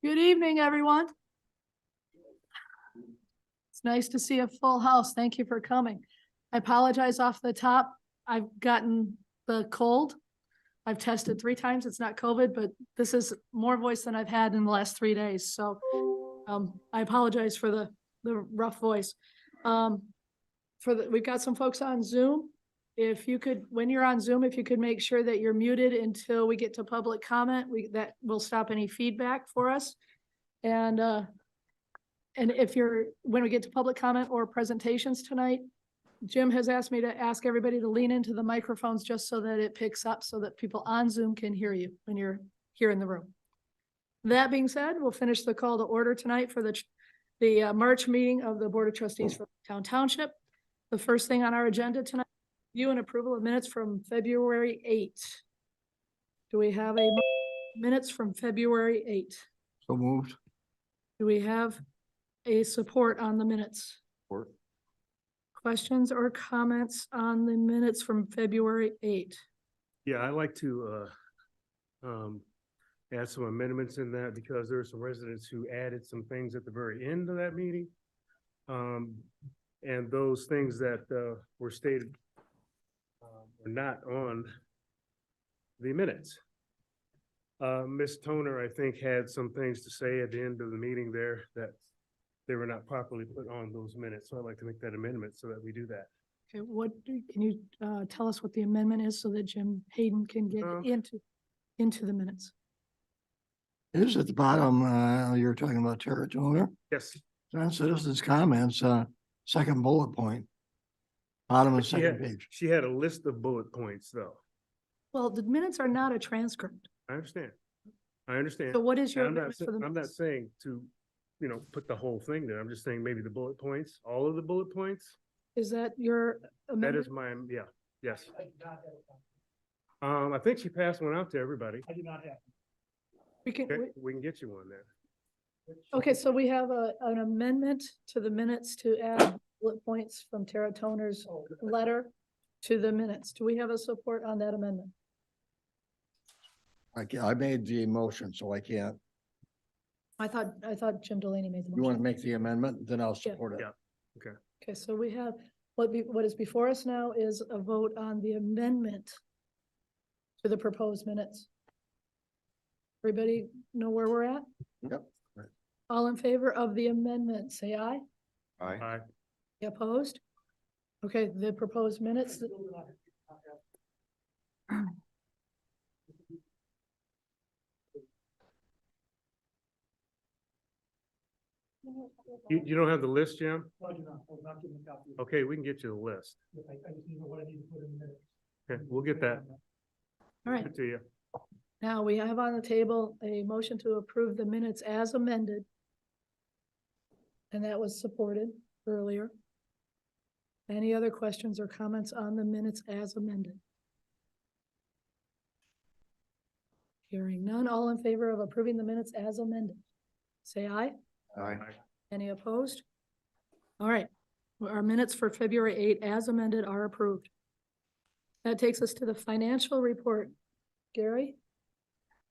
Good evening, everyone. It's nice to see a full house. Thank you for coming. I apologize off the top. I've gotten the cold. I've tested 3 times. It's not COVID, but this is more voice than I've had in the last 3 days. So I apologize for the rough voice. We've got some folks on Zoom. If you could, when you're on Zoom, if you could make sure that you're muted until we get to public comment, that will stop any feedback for us. And when we get to public comment or presentations tonight, Jim has asked me to ask everybody to lean into the microphones just so that it picks up so that people on Zoom can hear you when you're here in the room. That being said, we'll finish the call to order tonight for the March meeting of the Board of Trustees for Township. The first thing on our agenda tonight, review and approval of minutes from February 8th. Do we have minutes from February 8th? So moved. Do we have a support on the minutes? Support. Questions or comments on the minutes from February 8th? Yeah, I'd like to add some amendments in that because there are some residents who added some things at the very end of that meeting. And those things that were stated were not on the minutes. Ms. Toner, I think, had some things to say at the end of the meeting there that they were not properly put on those minutes. So I'd like to make that amendment so that we do that. Okay, can you tell us what the amendment is so that Jim Hayden can get into the minutes? It is at the bottom, you were talking about Tara Toner. Yes. On citizens' comments, second bullet point. Bottom of the second page. She had a list of bullet points though. Well, the minutes are not a transcript. I understand. So what is your I'm amendment for the not minutes? saying to, put the whole thing there. I'm just saying maybe the bullet points, all of the bullet points. Is that your amendment? That is my, yes. I think she passed one out to everybody. I do not have. We can, Okay, we can get you one there. okay, so we have an amendment to the minutes to add bullet points from Tara Toner's letter to the minutes. Do we have a support on that amendment? I made the motion, so I can't. I thought Jim Delaney made the You want motion. to make the amendment, then I'll support it. Yeah. Okay, so we have, what is before us now is a vote on the amendment to the proposed minutes. Everybody know where we're at? Yep. All in favor of the amendment, say aye. Aye. Opposed? Okay, the proposed minutes. You don't have the list, Jim? No, I do not. I was not given a copy. Okay, we can get you the list. I just need to know what I need to put in the minutes. Okay, we'll get that All right, to you. now we have on the table a motion to approve the minutes as amended. And that was supported earlier. Any other questions or comments on the minutes as amended? Hearing none, all in favor of approving the minutes as amended, say aye. Aye. Any opposed? All right, our minutes for February 8 as amended are approved. That takes us to the financial report. Gary?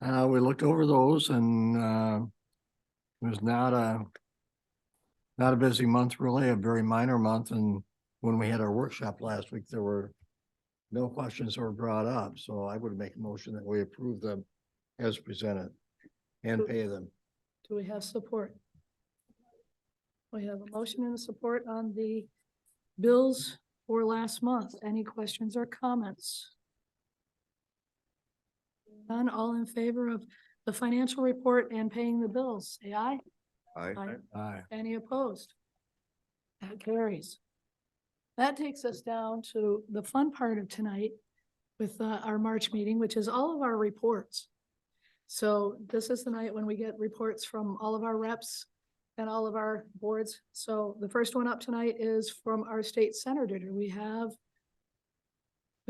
We looked over those and it was not a busy month, really, a very minor month. And when we had our workshop last week, there were no questions that were brought up. So I would make a motion that we approve them as presented and pay them. Do we have support? We have a motion and a support on the bills for last month. Any questions or comments? None, all in favor of the financial report and paying the bills. Say aye. Aye. Aye. Any opposed? That carries. That takes us down to the fun part of tonight with our March meeting, which is all of our reports. So this is the night when we get reports from all of our reps and all of our boards. So the first one up tonight is from our state senator. Do we have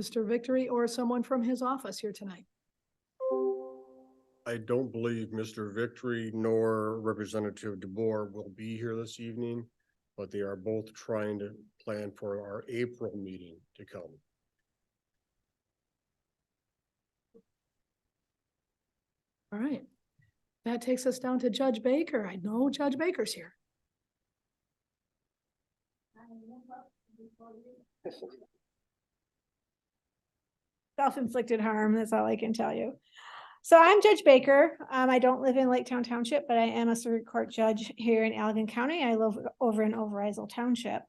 Mr. Victory or someone from his office here tonight? I don't believe Mr. Victory nor Representative DeBoer will be here this evening, but they are both trying to plan for our April meeting to come. All right. That takes us down to Judge Baker. I know Judge Baker's here. Self-inflicted harm, that's all I can tell you. So I'm Judge Baker. I don't live in Laketown Township, but I am a circuit court judge here in Allegan County. I live over in Overijssel Township.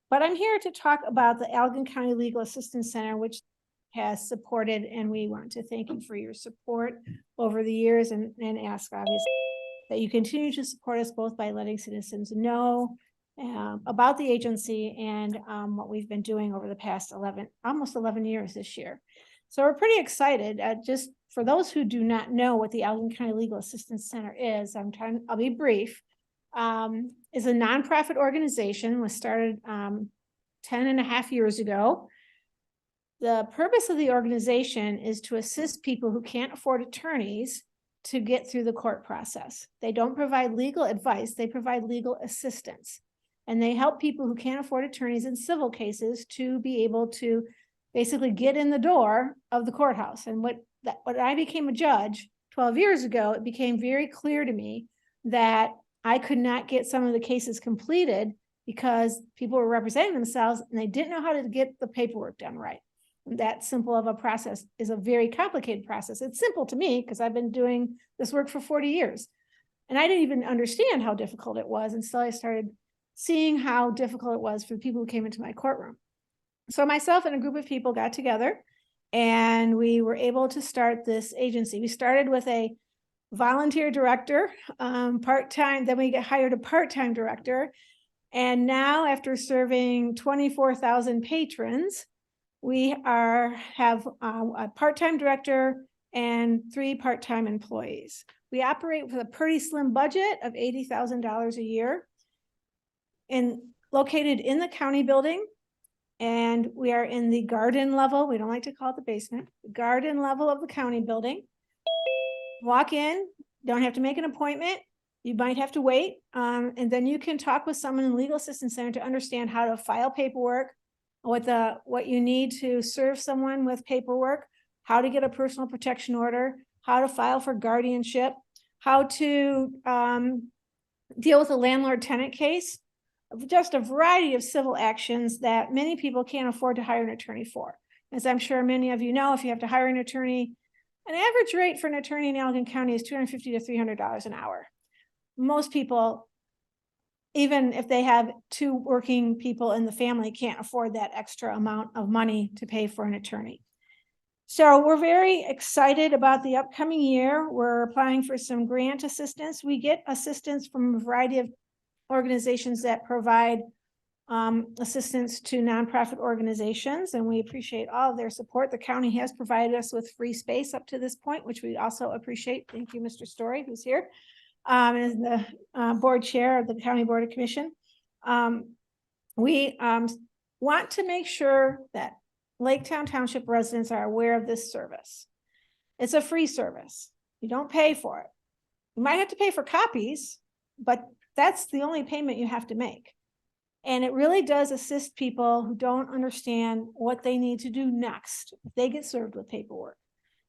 But I'm here to talk about the Allegan County Legal Assistance Center, which has supported, and we want to thank you for your support over the years and ask obviously that you continue to support us both by letting citizens know about the agency and what we've been doing over the past almost 11 years this year. So we're pretty excited. Just for those who do not know what the Allegan County Legal Assistance Center is, I'll be brief. Is a nonprofit organization, was started 10.5 years ago. The purpose of the organization is to assist people who can't afford attorneys to get through the court process. They don't provide legal advice, they provide legal assistance. And they help people who can't afford attorneys in civil cases to be able to basically get in the door of the courthouse. And when I became a judge 12 years ago, it became very clear to me that I could not get some of the cases completed because people were representing themselves and they didn't know how to get the paperwork done right. That simple of a process is a very complicated process. It's simple to me because I've been doing this work for 40 years. And I didn't even understand how difficult it was until I started seeing how difficult it was for the people who came into my courtroom. So myself and a group of people got together and we were able to start this agency. We started with a volunteer director, part-time, then we hired a part-time director. And now after serving 24,000 patrons, we have a part-time director and 3 part-time employees. We operate with a pretty slim budget of $80,000 a year and located in the county building. And we are in the garden level. We don't like to call it the basement, the garden level of the county building. Walk in, don't have to make an appointment. You might have to wait. And then you can talk with someone in the Legal Assistance Center to understand how to file paperwork, what you need to serve someone with paperwork, how to get a personal protection order, how to file for guardianship, how to deal with a landlord-tenant case, just a variety of civil actions that many people can't afford to hire an attorney for. As I'm sure many of you know, if you have to hire an attorney, an average rate for an attorney in Allegan County is $250 to $300 an hour. Most people, even if they have 2 working people in the family, can't afford that extra amount of money to pay for an attorney. So we're very excited about the upcoming year. We're applying for some grant assistance. We get assistance from a variety of organizations that provide assistance to nonprofit organizations, and we appreciate all of their support. The county has provided us with free space up to this point, which we also appreciate. Thank you, Mr. Story, who's here, as the board chair of the County Board of Commission. We want to make sure that Laketown Township residents are aware of this service. It's a free service. You don't pay for it. You might have to pay for copies, but that's the only payment you have to make. And it really does assist people who don't understand what they need to do next if they get served with paperwork,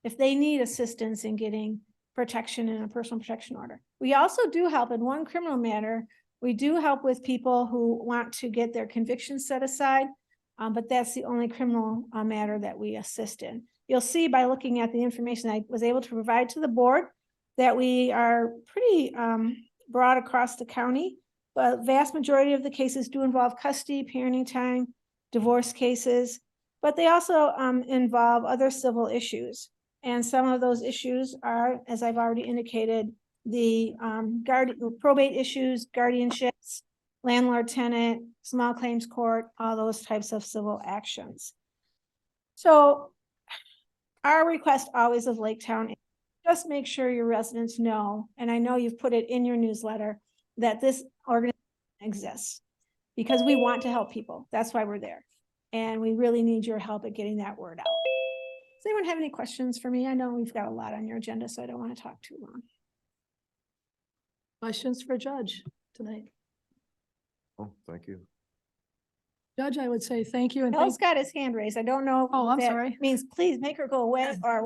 if they need assistance in getting protection in a personal protection order. We also do help in one criminal matter. We do help with people who want to get their convictions set aside, but that's the only criminal matter that we assist in. You'll see by looking at the information I was able to provide to the board that we are pretty broad across the county, but vast majority of the cases do involve custody, parenting time, divorce cases, but they also involve other civil issues. And some of those issues are, as I've already indicated, the probate issues, guardianships, landlord tenant, small claims court, all those types of civil actions. So our request always of Laketown, just make sure your residents know, and I know you've put it in your newsletter, that this organization exists because we want to help people. That's why we're there. And we really need your help at getting that word out. Does anyone have any questions for me? I know we've got a lot on your agenda, so I don't want to talk too long. Questions for Judge tonight? Oh, thank you. Judge, I would say thank you and Bill's thank, got his hand raised. I don't know. Oh, if I'm that sorry. Means please make her go away or.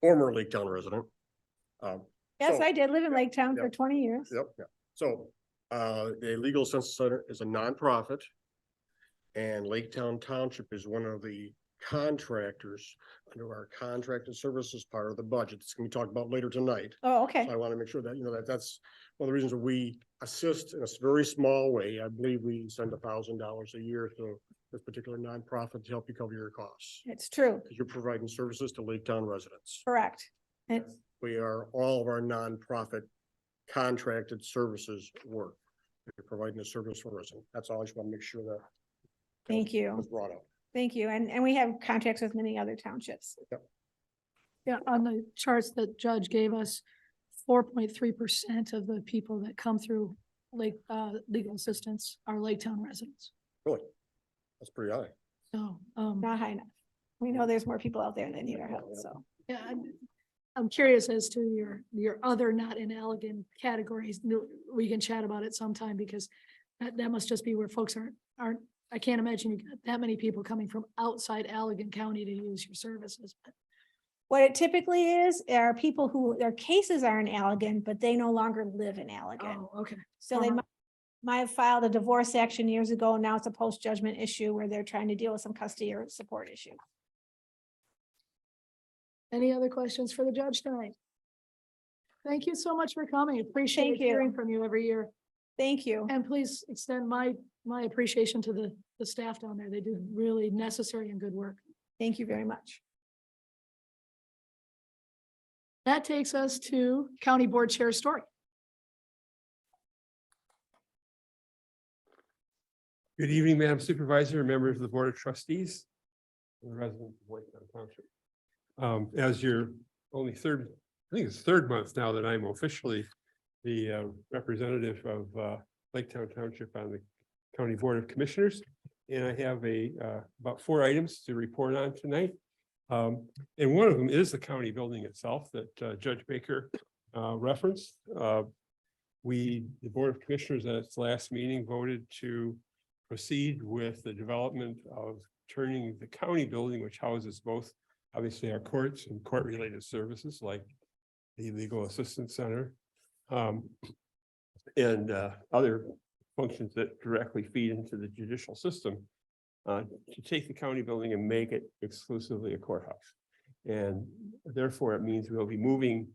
Former Laketown resident. Yes, So- I did live in Laketown for yep. 20 years. Yep, yep. So, the Legal Census Center is a nonprofit. And Laketown Township is one of the contractors under our contracted services part of the budget. It's gonna be talked about later tonight. Oh, okay. So I want to make sure that, that's one of the reasons that we assist in a very small way. I believe we send $1,000 a year to this particular nonprofit to help you cover your costs. It's true. Because you're providing services to Laketown residents. Correct. It's, We are, all of our nonprofit contracted services work. You're providing a service for residents. That's all. I just want to make sure that. thank you. Was brought up. Thank you. And we have contacts with many other townships. yeah, on the charts that Judge gave us, 4.3% of the people that come through legal assistance are Laketown residents. Really? That's pretty high. So, Not high enough. We know there's more people out there that need our help, so. yeah, I'm curious as to your other not in Allegan categories. We can chat about it sometime because that must just be where folks aren't, I can't imagine you got that many people coming from outside Allegan County to use your services. But What it typically is, are people who, their cases are in Allegan, but they no longer live in Allegan. oh, okay. So they Uh-huh. might have filed a divorce action years ago, and now it's a post-judgment issue where they're trying to deal with some custody or support issue. Any other questions for the judge tonight? Thank you so much for coming. Appreciate Thank you. hearing from you every year. Thank you. And please extend my appreciation to the staff down there. They do really necessary and good work. Thank you very much. That takes us to County Board Chair Story. Good evening, Madam Supervisor, and members of the Board of Trustees, and the residents of Laketown Township. As your only I think it's third month now that I'm officially the representative of Laketown Township on the County Board of Commissioners. And I have about 4 items to report on tonight. And one of them is the county building itself that Judge Baker referenced. The Board of Commissioners at its last meeting voted to proceed with the development of turning the county building, which houses both obviously our courts and court-related services like the Legal Assistance Center and other functions that directly feed into the judicial system, to take the county building and make it exclusively a courthouse. And therefore, it means we'll be moving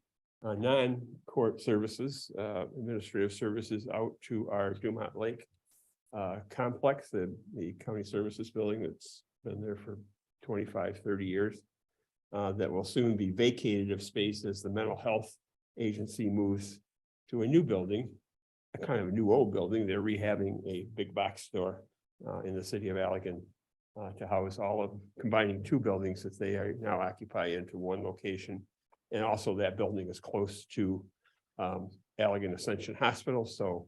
non-court services, administrative services out to our Dumont Lake complex, the county services building that's been there for 25, 30 years, that will soon be vacated of space as the mental health agency moves to a new building, a kind of new old building. They're rehabbing a big box store in the city of Allegan to house all of, combining 2 buildings that they are now occupy into one location. And also that building is close to Allegan Ascension Hospital. So,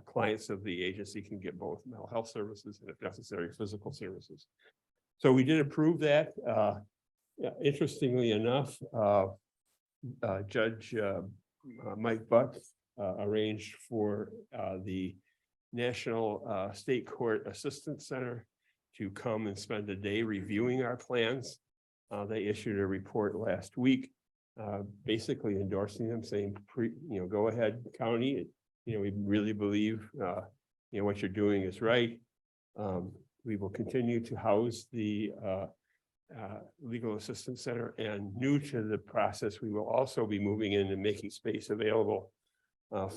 clients of the agency can get both mental health services and if necessary, physical services. So we did approve that. Interestingly enough, Judge Mike Buck arranged for the National State Court Assistance Center to come and spend a day reviewing our plans. They issued a report last week, basically endorsing them, saying, go ahead, county. We really believe, what you're doing is right. We will continue to house the Legal Assistance Center, and new to the process, we will also be moving in and making space available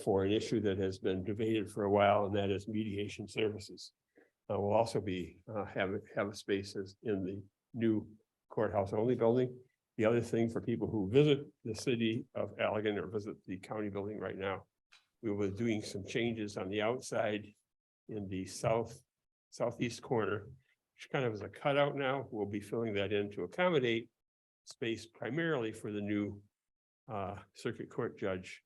for an issue that has been debated for a while, and that is mediation services. We'll also be have a space in the new courthouse only building. The other thing for people who visit the city of Allegan or visit the county building right now, we were doing some changes on the outside in the southeast corner, which kind of is a cutout now. We'll be filling that in to accommodate space primarily for the new circuit court judge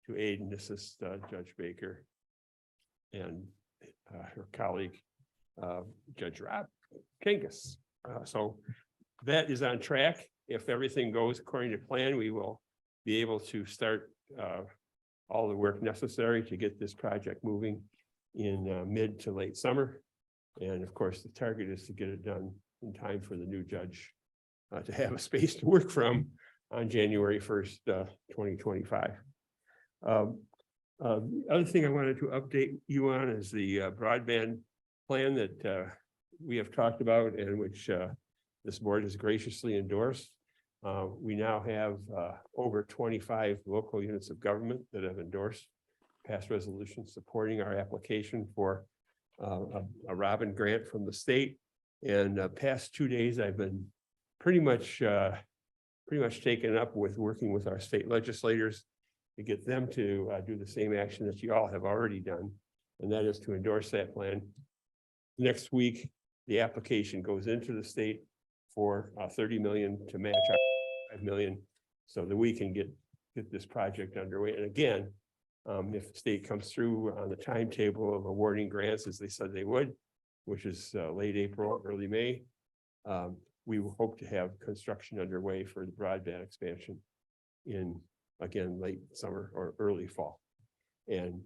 to aid and assist Judge Baker and her colleague, Judge Rob Kangas. So that is on track. If everything goes according to plan, we will be able to start all the work necessary to get this project moving in mid to late summer. And of course, the target is to get it done in time for the new judge to have a space to work from on January 1st, 2025. The other thing I wanted to update you on is the broadband plan that we have talked about and which this board has graciously endorsed. We now have over 25 local units of government that have endorsed past resolutions supporting our application for a Robin grant from the state. And past 2 days, I've been pretty much taken up with working with our state legislators to get them to do the same action that you all have already done, and that is to endorse that plan. Next week, the application goes into the state for 30 million to match our 5 million, so that we can get this project underway. And again, if the state comes through on the timetable of awarding grants as they said they would, which is late April, early May, we will hope to have construction underway for the broadband expansion in, again, late summer or early fall. And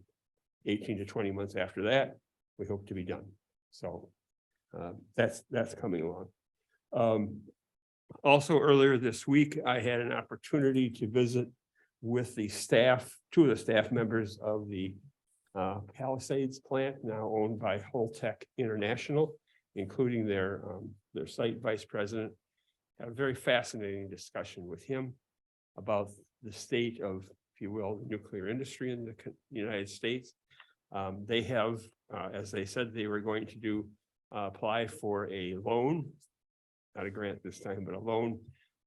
18 to 20 months after that, we hope to be done. So that's coming along. Also earlier this week, I had an opportunity to visit with the staff, two of the staff members of the Palisades plant, now owned by Holtec International, including their site vice president. Had a very fascinating discussion with him about the state of, if you will, the nuclear industry in the United States. They have, as they said, they were going to do apply for a loan, not a grant this time, but a loan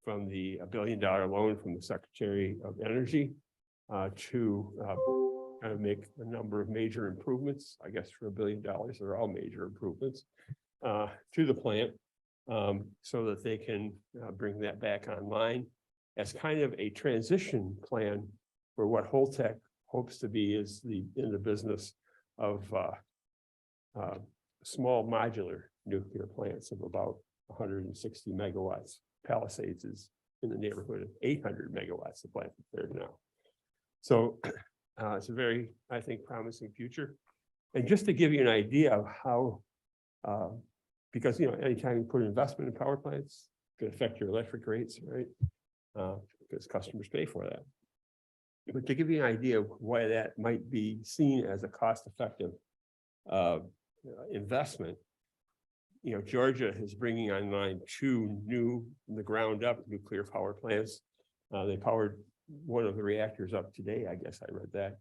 from the $1 billion loan from the Secretary of Energy to kind of make a number of major improvements. I guess for $1 billion, they're all major improvements to the plant so that they can bring that back online as kind of a transition plan for what Holtec hopes to be is in the business of small modular nuclear plants of about 160 megawatts. Palisades is in the neighborhood of 800 megawatts, the plant there now. So it's a very, I think, promising future. And just to give you an idea of how, because, you know, anytime you put investment in power plants, it can affect your electric rates, right? Because customers pay for that. But to give you an idea of why that might be seen as a cost-effective investment, you know, Georgia is bringing online 2 new, from the ground up, nuclear power plants. They powered one of the reactors up today. I guess I read that.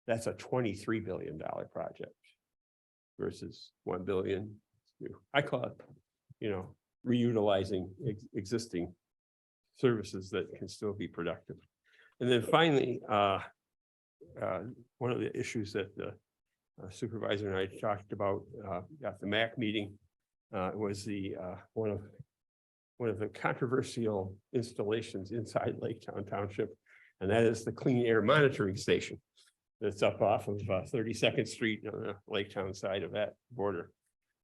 That's a $23 billion project versus $1 billion. I call it, you know, reutilizing existing services that can still be productive. And then finally, one of the issues that the supervisor and I talked about at the MAC meeting was the one of the controversial installations inside Laketown Township, and that is the clean air monitoring station that's up off of 32nd Street on the Laketown side of that border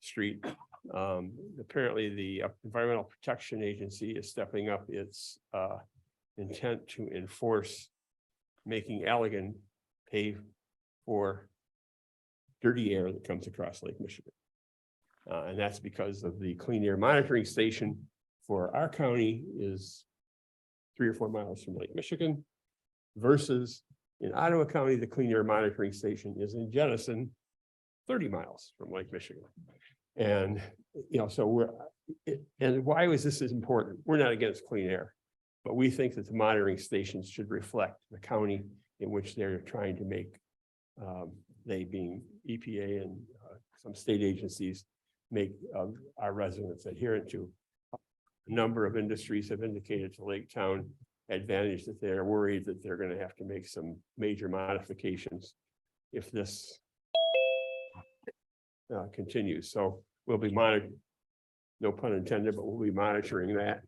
street. Apparently, the Environmental Protection Agency is stepping up its intent to enforce making Allegan pay for dirty air that comes across Lake Michigan. And that's because of the clean air monitoring station for our county is 3 or 4 miles from Lake Michigan versus in Ottawa County, the clean air monitoring station is in Jenison, 30 miles from Lake Michigan. And, you know, so and why was this important? We're not against clean air, but we think that the monitoring stations should reflect the county in which they're trying to make, they being EPA and some state agencies, make our residents adherent to a number of industries have indicated to Laketown Advantage that they're worried that they're gonna have to make some major modifications if this continues. So we'll be monitoring, no pun intended, but we'll be monitoring that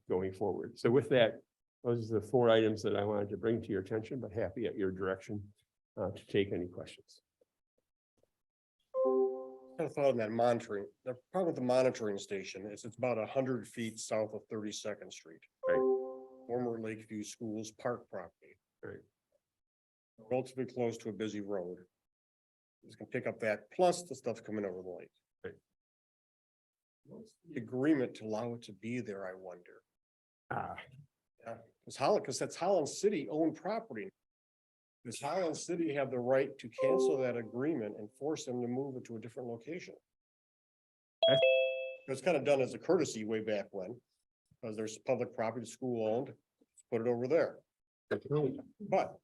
going forward. So with that, those are the 4 items that I wanted to bring to your attention, but happy at your direction to take any questions. I thought on that monitoring, the problem with the monitoring station is it's about 100 feet south of 32nd Street. Right. Former Lakeview Schools Park property. Right. Relatively close to a busy road. It's gonna pick up that plus the stuff coming over the lake. Right. What's the agreement to allow it to be there, I wonder? Ah, Because that's Holland City owned property. Does Holland City have the right to cancel that agreement and force them to move it to a different location? That's- It was kind of done as a courtesy way back when, because there's public property, school owned, put it over there. But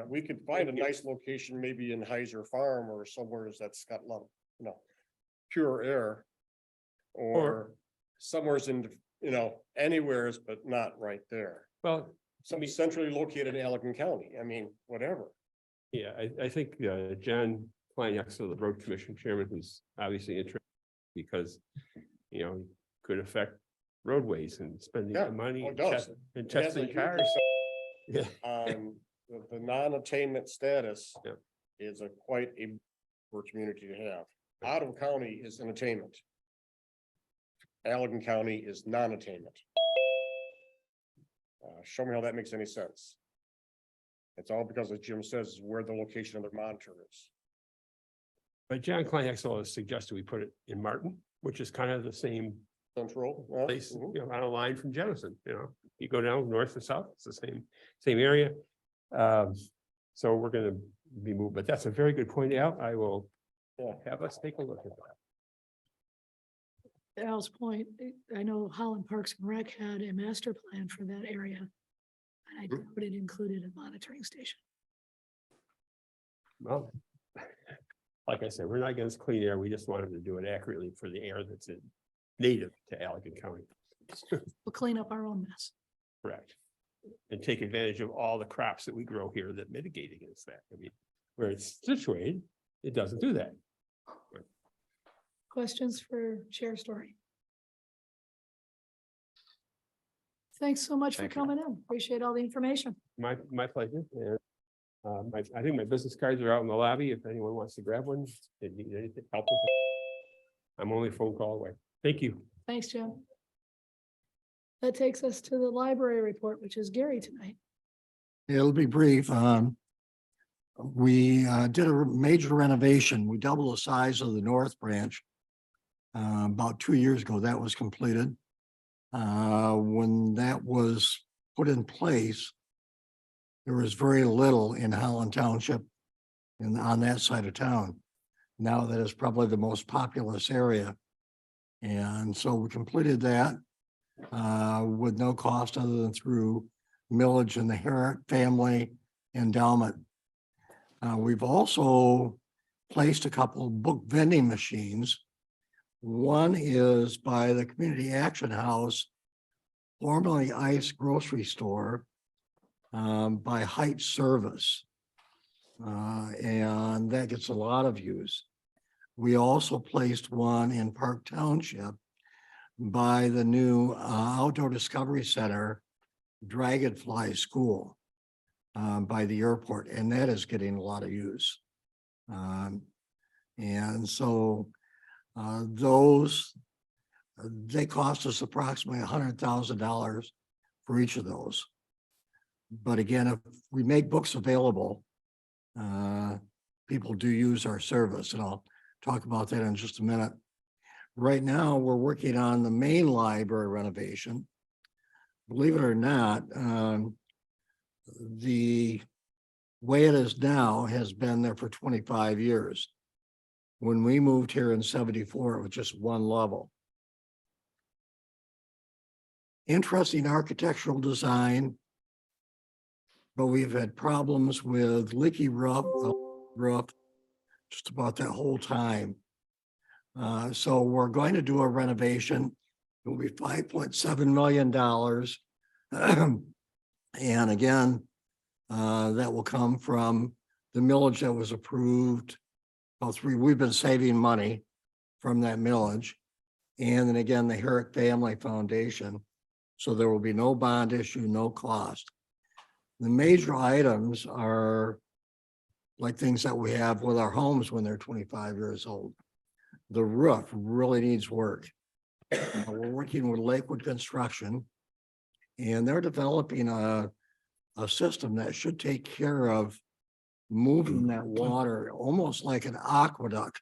we could find a nice location, maybe in Heiser Farm or somewhere that's got a lot of, pure air. Or somewhere's in, anywheres, but not right there. well, Something centrally located in Allegan County. I mean, whatever. yeah, I think John Kleiniak, so the road commission chairman, who's obviously interested because, could affect roadways and spending Yeah, the money it and does. and It has a testing huge cars. Yeah. The non-attainment status Yeah. is quite a for community to have. Ottawa County is an attainment. Allegan County is non-attainment. Show me how that makes any sense. It's all because, as Jim says, is where the location of their monitor is. But John Kleiniak has suggested we put it in Martin, which is kind of the same Central. place, on a line from Jennison, you go down north and south, it's the same area. So we're gonna be moved, but that's a very good point out. I will have us take a look at that. Al's point, I know Holland Parks and Rec had a master plan for that area. And I doubt it included a monitoring station. Well, like I said, we're not against clean air. We just wanted to do it accurately for the air that's native to Allegan County. We'll clean up our own mess. Correct. And take advantage of all the crops that we grow here that mitigate against that. I mean, where it's situated, it doesn't do that. Questions for Chair Story? Thanks so much for Thank you. coming in. Appreciate all the information. My pleasure. And I think my business cards are out in the lobby. If anyone wants to grab one, they need anything, help with it. I'm only a phone call away. Thank you. Thanks, Jim. That takes us to the library report, which is Gary tonight. It'll be brief. We did a major renovation. We doubled the size of the north branch. About 2 years ago, that was completed. When that was put in place, there was very little in Holland Township and on that side of town. Now that is probably the most populous area. And so we completed that with no cost other than through millage and the Herrick family endowment. We've also placed a couple of book vending machines. One is by the Community Action House, formerly Ice Grocery Store, by Heights Service. And that gets a lot of use. We also placed one in Park Township by the new Outdoor Discovery Center, Dragonfly School, by the airport, and that is getting a lot of use. And so those, they cost us approximately $100,000 for each of those. But again, if we make books available, people do use our service, and I'll talk about that in just a minute. Right now, we're working on the main library renovation. Believe it or not, the way it is now has been there for 25 years. When we moved here in 74, it was just one level. Interesting architectural design, but we've had problems with leaky roof just about that whole time. So we're going to do a renovation. It will be $5.7 million. And again, that will come from the millage that was approved. We've been saving money from that millage. And then again, the Herrick Family Foundation. So there will be no bond issue, no cost. The major items are like things that we have with our homes when they're 25 years old. The roof really needs work. We're working with Lakewood Construction, and they're developing a system that should take care of moving that water almost like an aqueduct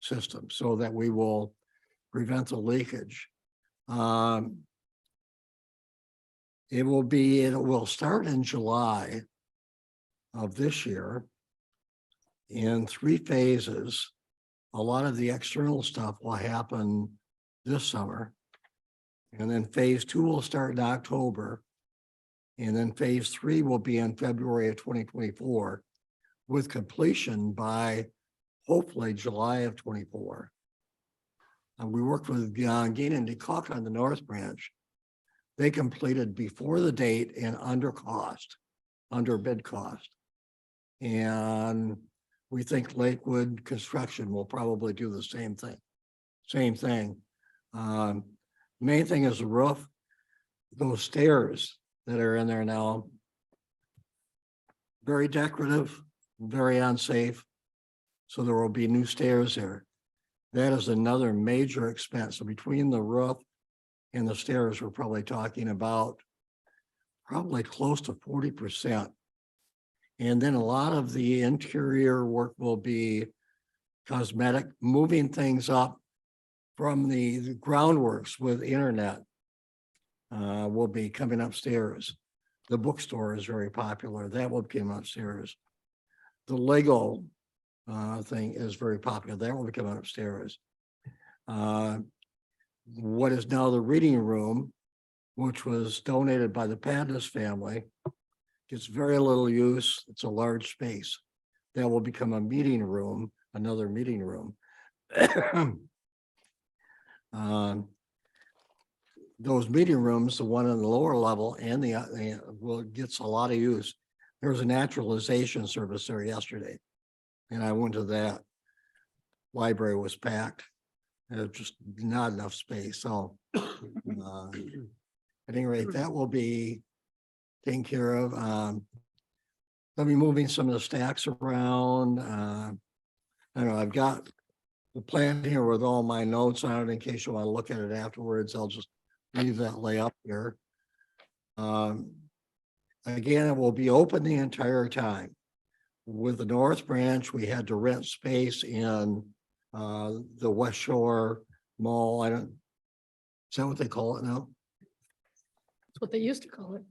system so that we will prevent the leakage. It will start in July of this year in 3 phases. A lot of the external stuff will happen this summer. And then phase 2 will start in October. And then phase 3 will be in February of 2024 with completion by hopefully July of 24. We worked with Gain and DeCock on the North Branch. They completed before the date and under bid cost. And we think Lakewood Construction will probably do the same thing. Main thing is the roof. Those stairs that are in there now, very decorative, very unsafe. So there will be new stairs there. That is another major expense. So between the roof and the stairs, we're probably talking about close to 40%. And then a lot of the interior work will be cosmetic, moving things up from the groundworks with internet will be coming upstairs. The bookstore is very popular. That will come upstairs. The Lego thing is very popular. That will be coming upstairs. What is now the reading room, which was donated by the Padnas family, gets very little use. It's a large space. That will become a meeting room, another meeting room. Those meeting rooms, the one on the lower level and gets a lot of use. There was a naturalization service there yesterday, and I went to that. Library was packed. There's just not enough space. So at any rate, that will be taken care of. I'll be moving some of the stacks around. I don't know, I've got the plan here with all my notes on it in case you want to look at it afterwards. I'll just leave that lay up here. Again, it will be open the entire time. With the North Branch, we had to rent space in the West Shore Mall. Is that what they call it now? That's what they used to call it.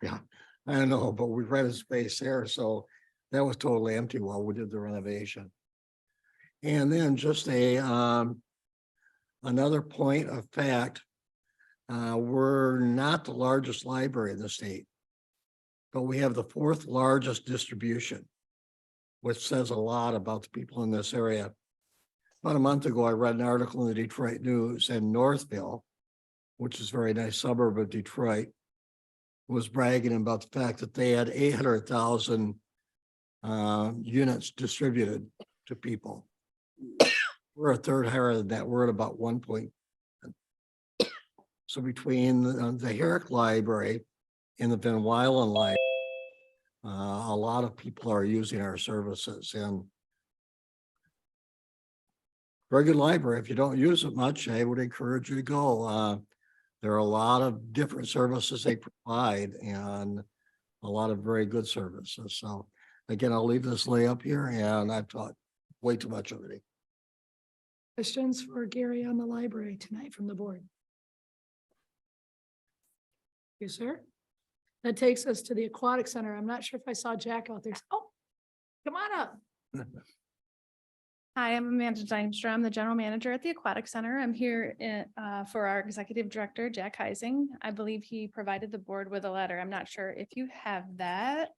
Yeah, I know, but we rented space there, so that was totally empty while we did the renovation. And then just another point of fact, we're not the largest library in the state, but we have the 4th largest distribution, which says a lot about the people in this area. About a month ago, I read an article in the Detroit News, and Northville, which is a very nice suburb of Detroit, was bragging about the fact that they had 800,000 units distributed to people. We're a third higher than that. We're at about 1 point. So between the Herrick Library and the Van Wylen Library, a lot of people are using our services, and very good library. If you don't use it much, I would encourage you to go. There are a lot of different services they provide and a lot of very good services. So again, I'll leave this lay up here, and I've talked way too much already. Questions for Gary on the library tonight from the board? You, sir? That takes us to the Aquatic Center. I'm not sure if I saw Jack out there. Oh, come on up. Hi, I'm Amanda Dimstra. I'm the general manager at the Aquatic Center. I'm here for our executive director, Jack Heising. I believe he provided the board with a letter. I'm not sure if you have that.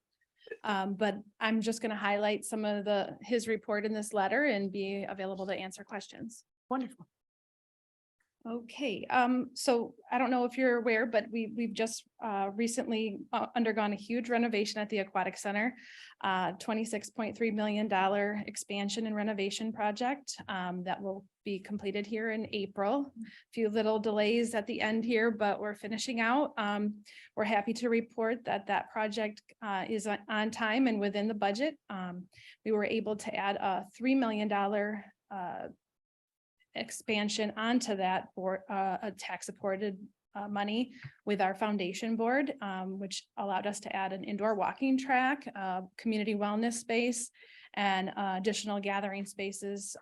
But I'm just going to highlight some of his report in this letter and be available to answer questions. Wonderful. Okay, so I don't know if you're aware, but we've just recently undergone a huge renovation at the Aquatic Center. $26.3 million expansion and renovation project that will be completed here in April. Few little delays at the end here, but we're finishing out. We're happy to report that that project is on time and within the budget. We were able to add a $3 million expansion onto that board, a tax supported money with our foundation board, which allowed us to add an indoor walking track, community wellness space, and additional gathering spaces,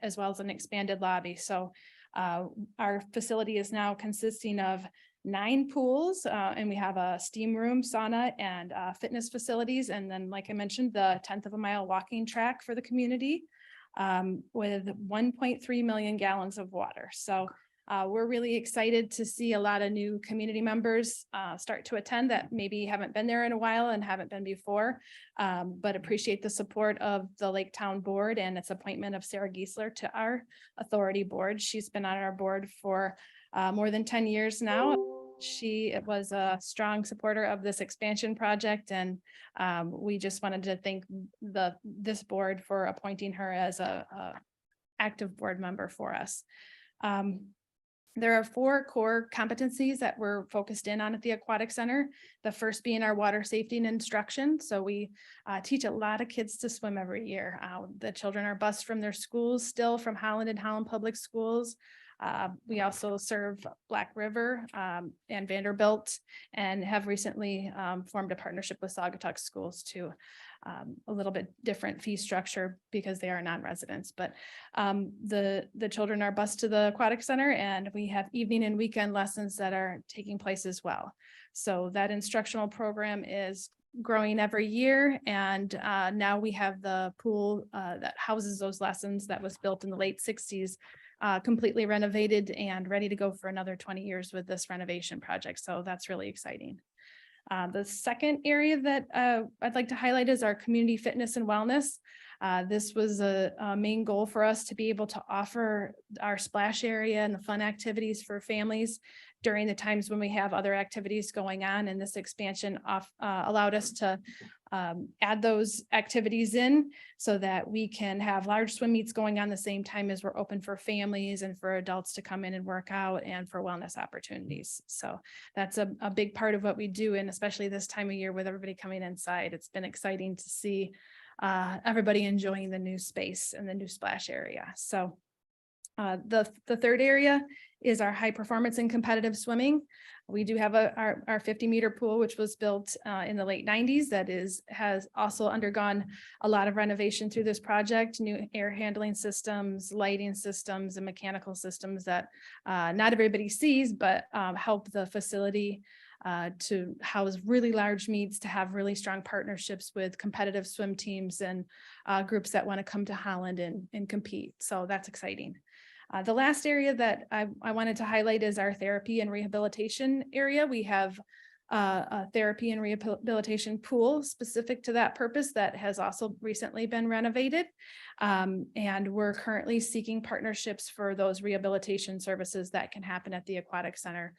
as well as an expanded lobby. So our facility is now consisting of 9 pools, and we have a steam room, sauna, and fitness facilities. And then, like I mentioned, the 1/10 of a mile walking track for the community, with 1.3 million gallons of water. So we're really excited to see a lot of new community members start to attend that maybe haven't been there in a while and haven't been before, but appreciate the support of the Laketown board and its appointment of Sarah Giesler to our authority board. She's been on our board for more than 10 years now. She was a strong supporter of this expansion project, and we just wanted to thank this board for appointing her as a active board member for us. There are 4 core competencies that we're focused in on at the Aquatic Center. The first being our water safety and instruction. So we teach a lot of kids to swim every year. The children are bused from their schools still, from Holland and Holland Public Schools. We also serve Black River and Vanderbilt, and have recently formed a partnership with Saugatuck Schools to a little bit different fee structure because they are non-residents. But the children are bused to the Aquatic Center, and we have evening and weekend lessons that are taking place as well. So that instructional program is growing every year, and now we have the pool that houses those lessons that was built in the late 60s. Completely renovated and ready to go for another 20 years with this renovation project. So that's really exciting. The second area that I'd like to highlight is our community fitness and wellness. This was a main goal for us to be able to offer our splash area and the fun activities for families during the times when we have other activities going on. And this expansion allowed us to add those activities in so that we can have large swim meets going on the same time as we're open for families and for adults to come in and work out, and for wellness opportunities. So that's a big part of what we do. And especially this time of year with everybody coming inside, it's been exciting to see everybody enjoying the new space and the new splash area. So the third area is our high performance and competitive swimming. We do have our 50-meter pool, which was built in the late 90s. That has also undergone a lot of renovation through this project, new air handling systems, lighting systems, and mechanical systems that not everybody sees, but help the facility to house really large meets, to have really strong partnerships with competitive swim teams and groups that want to come to Holland and compete. So that's exciting. The last area that I wanted to highlight is our therapy and rehabilitation area. We have a therapy and rehabilitation pool specific to that purpose that has also recently been renovated. And we're currently seeking partnerships for those rehabilitation services that can happen at the Aquatic Center.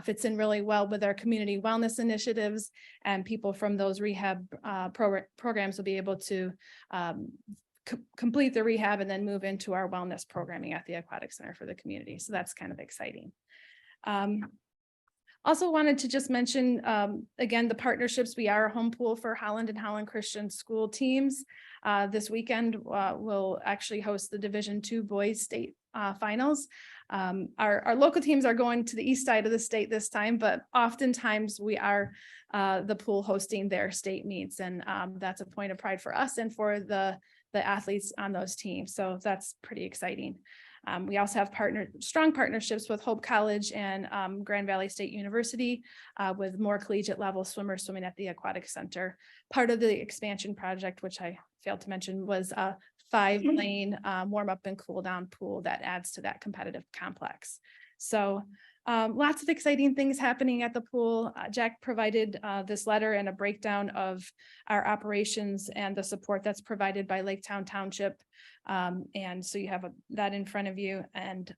Fits in really well with our community wellness initiatives, and people from those rehab programs will be able to complete the rehab and then move into our wellness programming at the Aquatic Center for the community. So that's kind of exciting. Also wanted to just mention, again, the partnerships. We are a home pool for Holland and Holland Christian school teams. This weekend, we'll actually host the Division II boys state finals. Our local teams are going to the east side of the state this time, but oftentimes we are the pool hosting their state meets. And that's a point of pride for us and for the athletes on those teams. So that's pretty exciting. We also have strong partnerships with Hope College and Grand Valley State University with more collegiate level swimmers swimming at the Aquatic Center. Part of the expansion project, which I failed to mention, was a 5-lane warm up and cool down pool that adds to that competitive complex. So lots of exciting things happening at the pool. Jack provided this letter and a breakdown of our operations and the support that's provided by Laketown Township. And so you have that in front of you. And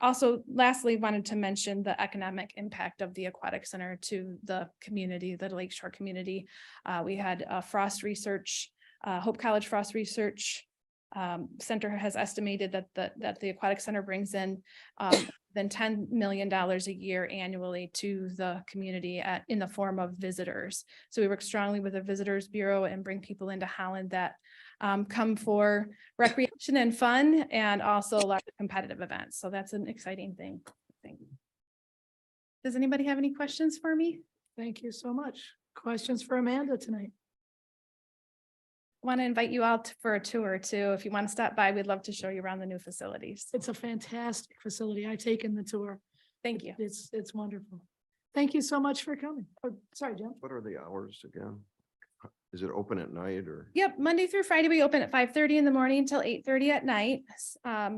Also, lastly, wanted to mention the economic impact of the aquatic center to the community, the Lakeshore community. We had Frost Research, Hope College Frost Research Center has estimated that the aquatic center brings in than $10 million a year annually to the community in the form of visitors. So we work strongly with the Visitors Bureau and bring people into Holland that come for recreation and fun, and also a lot of competitive events. So that's an exciting thing. Does anybody have any questions for me? Thank you so much. Questions for Amanda tonight? Want to invite you out for a tour too. If you want to stop by, we'd love to show you around the new facilities. It's a fantastic facility. I've taken the tour. Thank you. It's wonderful. Thank you so much for coming. Oh, sorry, Jim. What are the hours again? Is it open at night or? Yep, Monday through Friday, we open at 5:30 in the morning until 8:30 at night.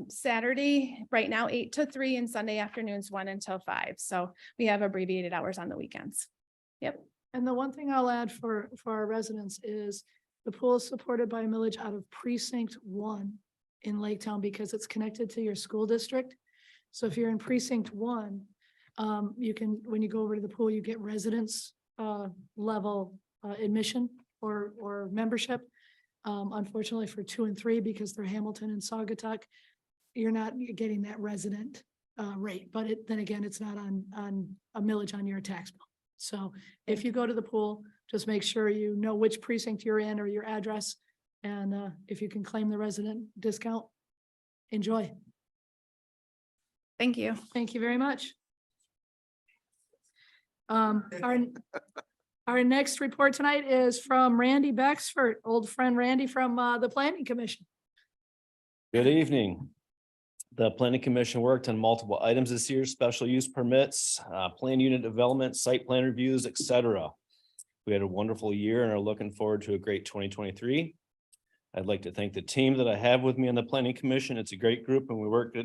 Saturday, right now, 8 to 3, and Sunday afternoons, 1 until 5. So we have abbreviated hours on the weekends. Yep. And the one thing I'll add for our residents is the pool is supported by a millage out of precinct 1 in Laketown because it's connected to your school district. So if you're in precinct 1, you can, when you go over to the pool, you get residence level admission or membership. Unfortunately for 2 and 3, because they're Hamilton and Saugatuck, you're not getting that resident rate, but then again, it's not on a millage on your tax bill. So if you go to the pool, just make sure you know which precinct you're in or your address. And if you can claim the resident discount, enjoy. Thank you. Thank you very much. Our next report tonight is from Randy Bexford, old friend Randy from the Planning Commission. Good evening. The Planning Commission worked on multiple items this year, special use permits, plan unit development, site plan reviews, etc. We had a wonderful year and are looking forward to a great 2023. I'd like to thank the team that I have with me on the Planning Commission. It's a great group and we work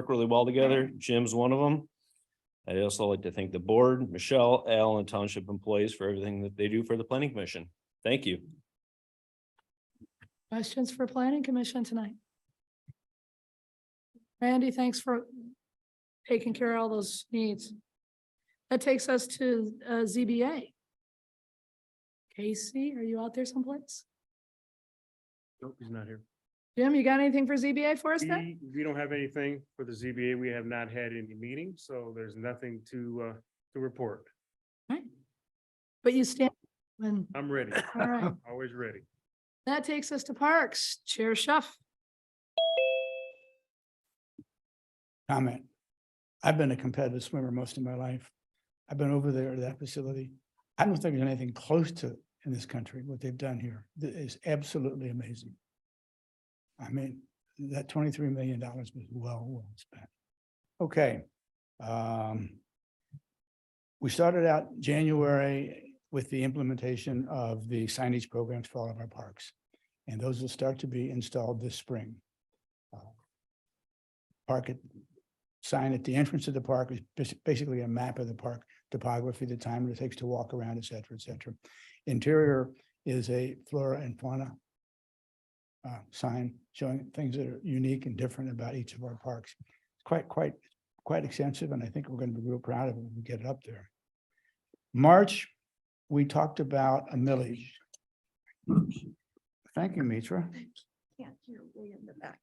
really well together. Jim's one of them. I'd also like to thank the board, Michelle, Al, and Township employees for everything that they do for the Planning Commission. Thank you. Questions for Planning Commission tonight? Randy, thanks for taking care of all those needs. That takes us to ZBA. Casey, are you out there someplace? Nope, he's not here. Jim, you got anything for ZBA for us then? We don't have anything for the ZBA. We have not had any meetings, so there's nothing to report. Right. But you stand when, I'm ready. all right. Always ready. That takes us to Parks. Chair Shuff. Comment. I've been a competitive swimmer most of my life. I've been over there at that facility. I don't think there's anything close to in this country, what they've done here. It is absolutely amazing. I mean, that $23 million was well spent. Okay. We started out January with the implementation of the signage programs for all of our parks. And those will start to be installed this spring. Sign at the entrance of the park is basically a map of the park topography, the time it takes to walk around, et cetera, et cetera. Interior is a flora and fauna sign showing things that are unique and different about each of our parks. It's quite extensive, and I think we're going to be real proud of it when we get it up there. March, we talked about a millage. Thank you, Mitra. Yeah, you're way in the back.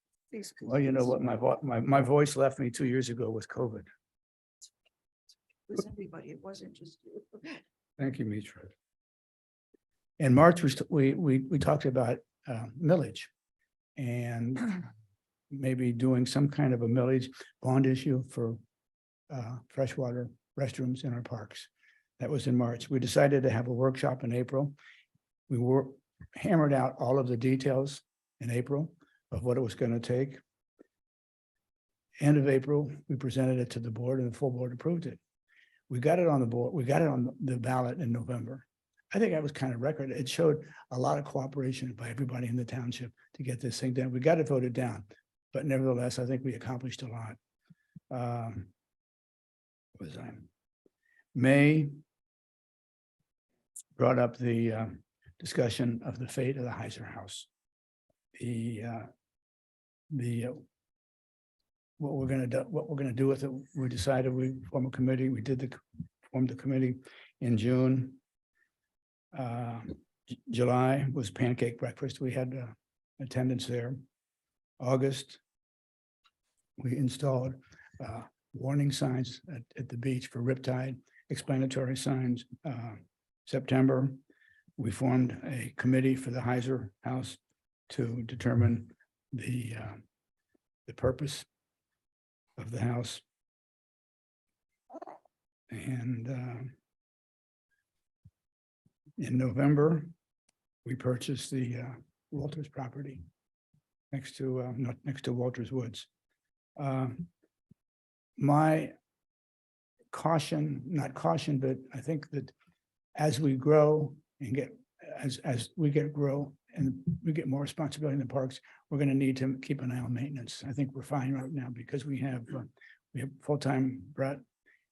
Well, you know what, my voice left me 2 years ago with COVID. It was everybody. It wasn't just you. Thank you, Mitra. In March, we talked about millage and maybe doing some kind of a millage bond issue for freshwater restrooms in our parks. That was in March. We decided to have a workshop in April. We hammered out all of the details in April of what it was going to take. End of April, we presented it to the board and the full board approved it. We got it on the board. We got it on the ballot in November. I think that was kind of record. It showed a lot of cooperation by everybody in the township to get this thing done. We got it voted down, but nevertheless, I think we accomplished a lot. May brought up the discussion of the fate of the Heiser House. The what we're gonna do with it. We decided we form a committee. We formed the committee in June. July was pancake breakfast. We had attendance there. August, we installed warning signs at the beach for riptide, explanatory signs. September, we formed a committee for the Heiser House to determine the purpose of the house. And in November, we purchased the Walters property next to Walters Woods. My caution, not caution, but I think that as we grow and as we grow and we get more responsibility in the parks, we're going to need to keep an eye on maintenance. I think we're fine right now because we have full-time Brett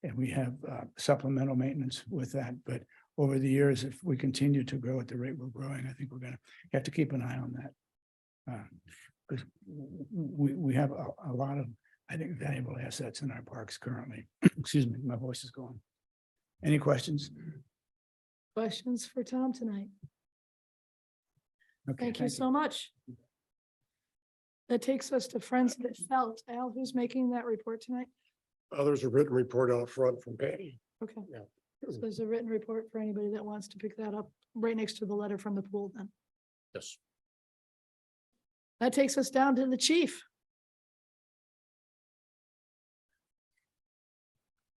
and we have supplemental maintenance with that. But over the years, if we continue to grow at the rate we're growing, I think we're going to have to keep an eye on that. Because we have a lot of, I think, valuable assets in our parks currently. Excuse me, my voice is going. Any questions? Questions for Tom tonight? Okay, Thank you so much. That takes us to Friends That Felt. Al, who's making that report tonight? There's a written report out front from Patty. Okay. Yeah. So there's a written report for anybody that wants to pick that up right next to the letter from the pool then. Yes. That takes us down to the chief.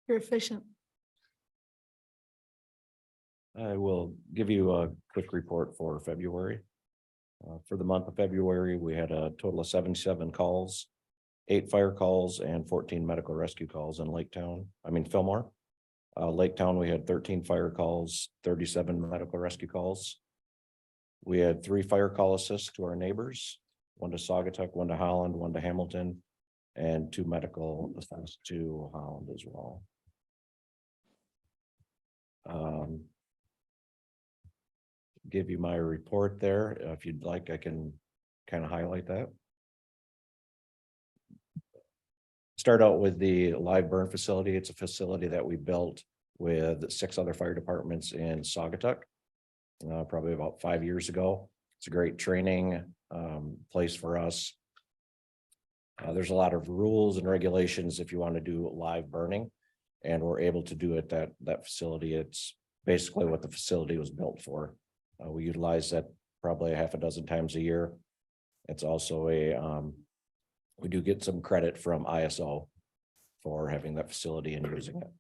You're efficient. I will give you a quick report for February. For the month of February, we had a total of 77 calls, 8 fire calls and 14 medical rescue calls in Fillmore. Laketown, we had 13 fire calls, 37 medical rescue calls. We had 3 fire call assists to our neighbors, 1 to Saugatuck, 1 to Holland, 1 to Hamilton, and 2 medical assists to Holland as well. Give you my report there. If you'd like, I can kind of highlight that. Start out with the live burn facility. It's a facility that we built with 6 other fire departments in Saugatuck, probably about 5 years ago. It's a great training place for us. There's a lot of rules and regulations if you want to do live burning, and we're able to do it at that facility. It's basically what the facility was built for. We utilize that probably 6 times a year. It's also we do get some credit from ISO for having that facility and using it.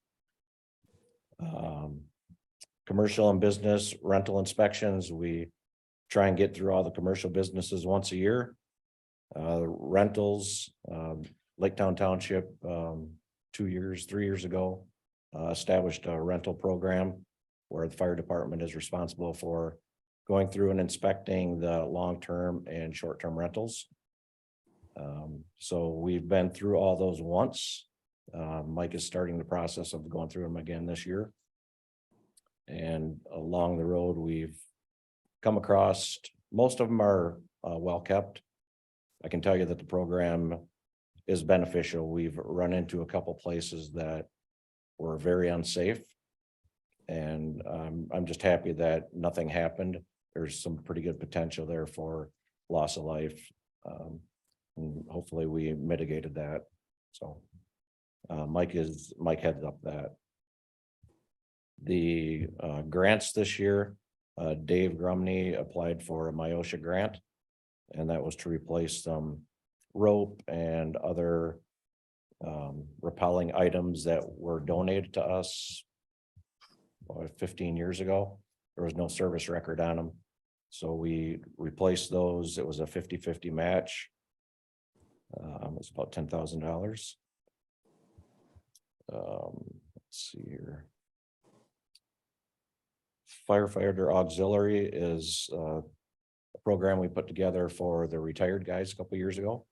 Commercial and business rental inspections, we try and get through all the commercial businesses once a year. Rentals, Laketown Township, 3 years ago, established a rental program where the fire department is responsible for going through and inspecting the long-term and short-term rentals. So we've been through all those once. Mike is starting the process of going through them again this year. And along the road, we've come across, most of them are well kept. I can tell you that the program is beneficial. We've run into a couple places that were very unsafe. And I'm just happy that nothing happened. There's some pretty good potential there for loss of life. And hopefully we mitigated that. So Mike heads up that. The grants this year, Dave Grumney applied for a MIOSHA grant, and that was to replace some rope and other repelling items that were donated to us 15 years ago. There was no service record on them. So we replaced those. It was a 50-50 match. It's about $10,000. Let's see here. Firefighter Auxiliary is a program we put together for the retired guys a couple years ago.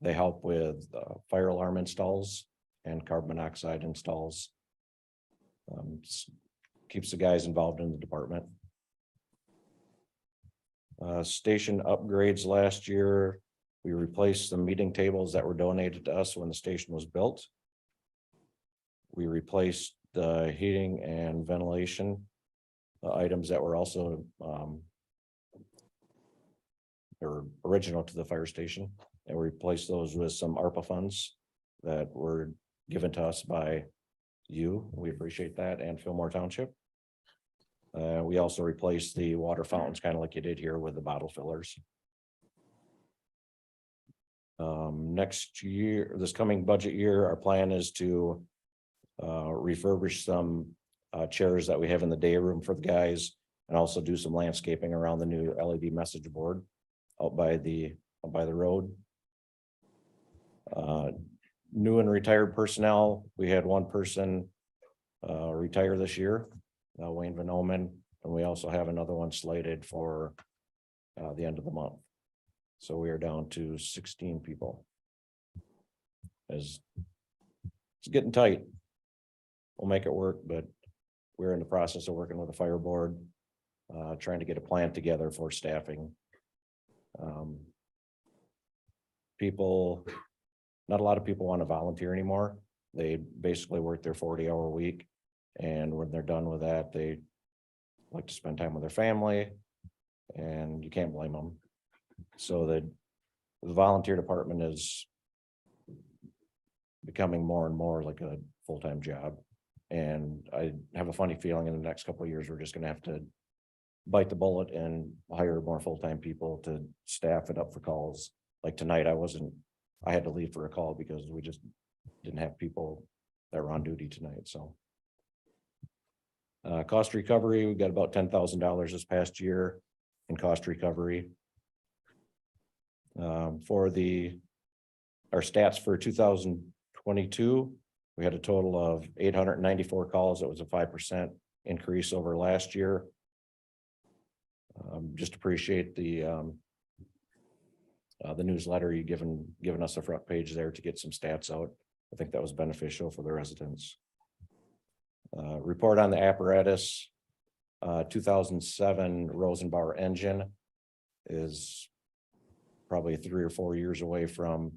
They help with fire alarm installs and carbon monoxide installs. Keeps the guys involved in the department. Station upgrades last year. We replaced the meeting tables that were donated to us when the station was built. We replaced the heating and ventilation items that were also or original to the fire station, and we replaced those with some ARPA funds that were given to us by you. We appreciate that, and Fillmore Township. We also replaced the water fountains, kind of like you did here with the bottle fillers. Next year, this coming budget year, our plan is to refurbish some chairs that we have in the day room for the guys, and also do some landscaping around the new LED message board out by the road. New and retired personnel, we had one person retire this year, Wayne Van Omen, and we also have another one slated for the end of the month. So we are down to 16 people. As it's getting tight. We'll make it work, but we're in the process of working with the fire board, trying to get a plan together for staffing. People, not a lot of people want to volunteer anymore. They basically work their 40-hour week. And when they're done with that, they like to spend time with their family, and you can't blame them. So the volunteer department is becoming more and more like a full-time job. And I have a funny feeling in the next couple of years, we're just gonna have to bite the bullet and hire more full-time people to staff it up for calls. Like tonight, I had to leave for a call because we just didn't have people that were on duty tonight, so. Cost recovery, we got about $10,000 this past year in cost recovery. For our stats for 2022, we had a total of 894 calls. It was a 5% increase over last year. Just appreciate the newsletter you given us the front page there to get some stats out. I think that was beneficial for the residents. Report on the apparatus. 2007 Rosenbauer engine is probably 3 or 4 years away from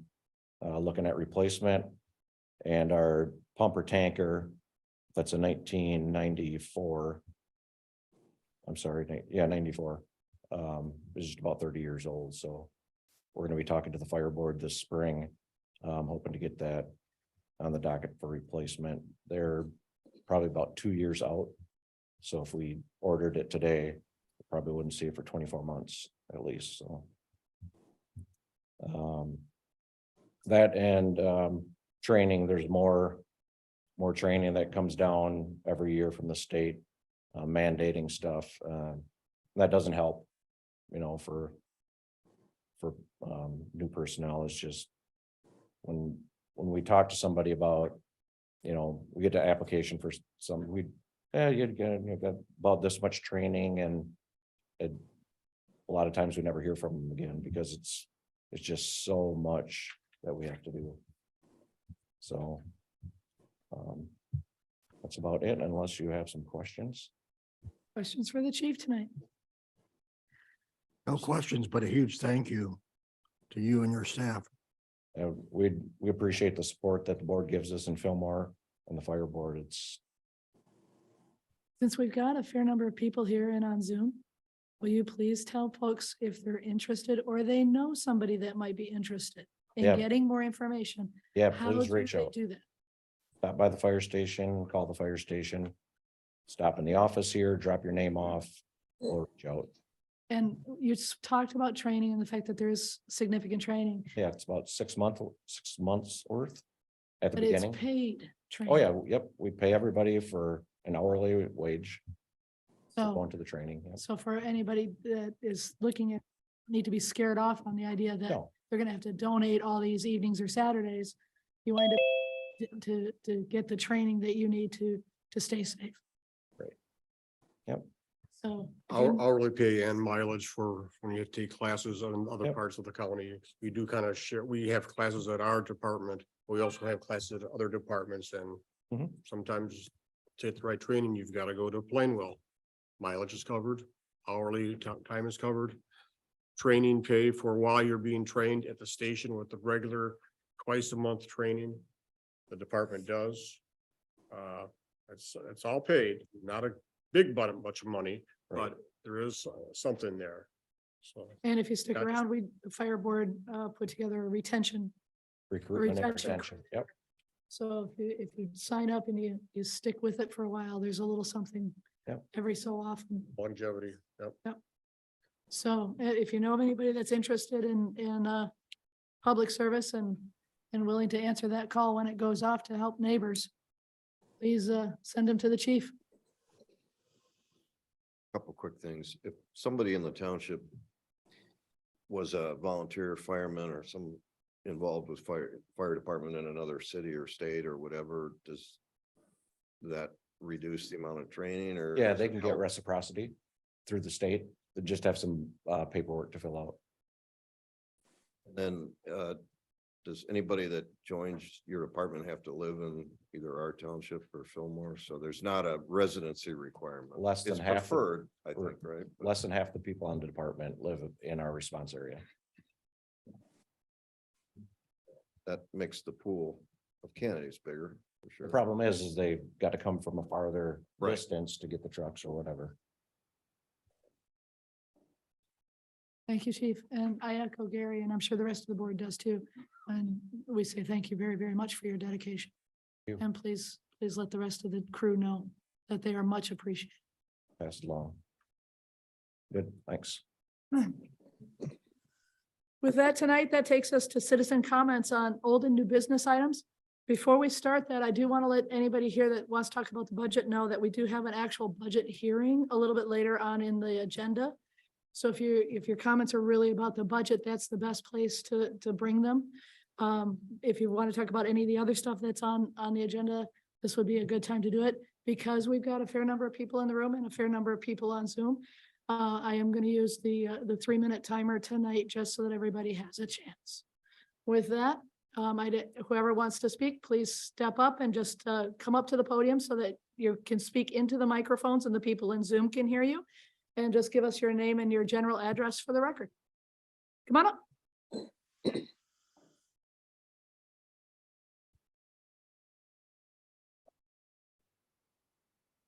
looking at replacement. And our pumper tanker, that's a 1994. I'm sorry, 94. Is just about 30 years old. So we're going to be talking to the fire board this spring, hoping to get that on the docket for replacement. They're probably about 2 years out. So if we ordered it today, we probably wouldn't see it for 24 months at least. So that and training, there's more training that comes down every year from the state, mandating stuff. That doesn't help, for new personnel. It's just when we talk to somebody about, we get the application for some, you got about this much training, and a lot of times we never hear from them again because it's just so much that we have to do. So that's about it, unless you have some questions. Questions for the chief tonight? No questions, but a huge thank you to you and your staff. We appreciate the support that the board gives us in Fillmore and the fire board. Since we've got a fair number of people here and on Zoom, will you please tell folks if they're interested or they know somebody that might be interested in Yeah. getting more information? Yeah, How please do reach they out. do that? Stop by the fire station, call the fire station, stop in the office here, drop your name off, or reach out. And you talked about training and the fact that there's significant training, Yeah, it's about 6 months worth at the but it's beginning. paid training. Oh, yeah, yep, we pay everybody for an hourly wage for So, going to the training. Yeah. so for anybody that is looking at, need to be scared off on the idea that No, they're gonna have to donate all these evenings or Saturdays, you wind up to get the training that you need to stay safe. Right. Yep. So. Hourly pay and mileage for when you take classes in other Yep. parts of the county. We do kind of share, we have classes at our department. We also have classes at other departments, and Mhm. sometimes to get the right training, you've got to go to Plainwell. Mileage is covered, hourly time is covered. training pay for while you're being trained at the station with the regular twice a month training the department does. It's all paid, not a big bunch of money, Right. but there is something there. So And if you stick Gotcha. around, the fire board, put together a retention. Recruitment and Retention. retention. Yep. So if you sign up and you stick with it for a while, there's a little something Yep. every so often. longevity, yep. So if you know of anybody that's interested in public service and willing to answer that call when it goes off to help neighbors, please, send them to the chief. Couple quick things. If somebody in the township was a volunteer fireman or some involved with fire department in another city or state or whatever, does that reduce the amount of training or? Yeah, does they it can get help? reciprocity through the state. They just have some paperwork to fill out. Then, does anybody that joins your department have to live in either our township or Fillmore? So there's not a residency requirement. Less than It's half. preferred, I think, right? But Less than half the people on the department live in our response area. that makes the pool of candidates bigger, for sure. The problem is they've got to come from a farther Right. distance to get the trucks or whatever. Thank you, chief. And I echo Gary, and I'm sure the rest of the board does too. And we say thank you very, very much for your dedication. Thank you. And please let the rest of the crew know that they are much appreciated. Passed along. Good, thanks. With that tonight, that takes us to citizen comments on old and new business items. Before we start that, I do want to let anybody here that wants to talk about the budget know that we do have an actual budget hearing a little bit later on in the agenda. So if your comments are really about the budget, that's the best place to bring them. If you want to talk about any of the other stuff that's on the agenda, this would be a good time to do it because we've got a fair number of people in the room and a fair number of people on Zoom. I am going to use the 3-minute timer tonight just so that everybody has a chance. With that, whoever wants to speak, please step up and just come up to the podium so that you can speak into the microphones and the people in Zoom can hear you. And just give us your name and your general address for the record. Come on up.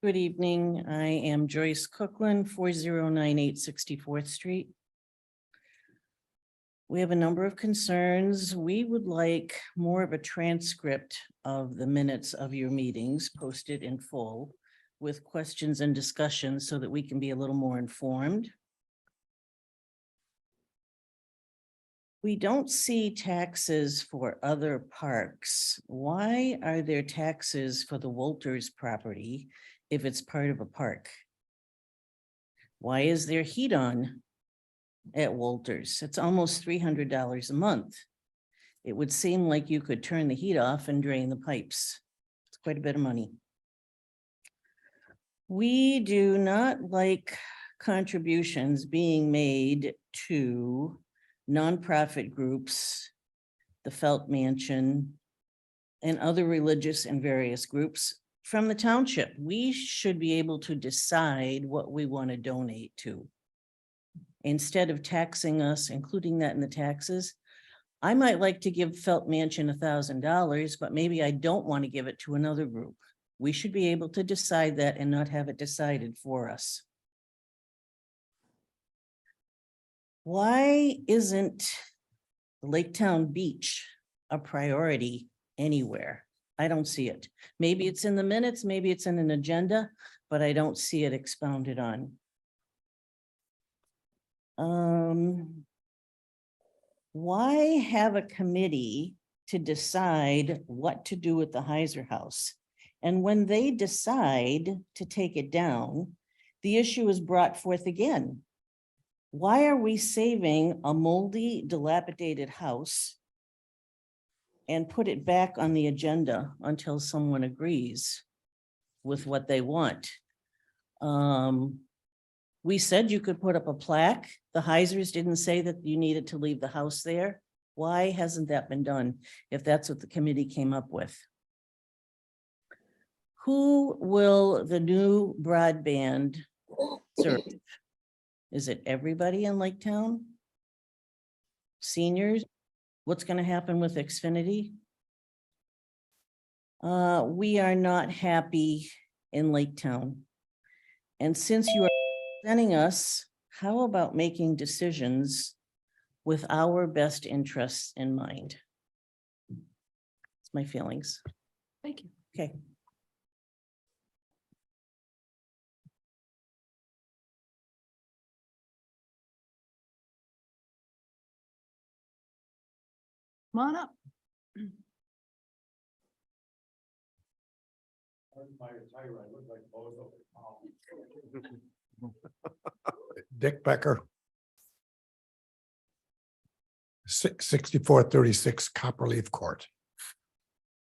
Good evening. I am Joyce Cookland, 4098 64th Street. We have a number of concerns. We would like more of a transcript of the minutes of your meetings posted in full with questions and discussions so that we can be a little more informed. We don't see taxes for other parks. Why are there taxes for the Wolters property if it's part of a park? Why is there heat on at Wolters? It's almost $300 a month. It would seem like you could turn the heat off and drain the pipes. It's quite a bit of money. We do not like contributions being made to nonprofit groups, the Felt Mansion, and other religious and various groups from the township. We should be able to decide what we want to donate to. Instead of taxing us, including that in the taxes, I might like to give Felt Mansion $1,000, but maybe I don't want to give it to another group. We should be able to decide that and not have it decided for us. Why isn't Laketown Beach a priority anywhere? I don't see it. Maybe it's in the minutes, maybe it's in an agenda, but I don't see it expounded on. Why have a committee to decide what to do with the Heiser House? And when they decide to take it down, the issue is brought forth again. Why are we saving a moldy, dilapidated house and put it back on the agenda until someone agrees with what they want? We said you could put up a plaque. The Heisers didn't say that you needed to leave the house there. Why hasn't that been done if that's what the committee came up with? Who will the new broadband serve? Is it everybody in Laketown? Seniors, what's gonna happen with Xfinity? We are not happy in Laketown. And since you are sending us, how about making decisions with our best interests in mind? It's my feelings. Thank you. Okay. Come on up. Dick Becker. 6436 Copperleaf Court.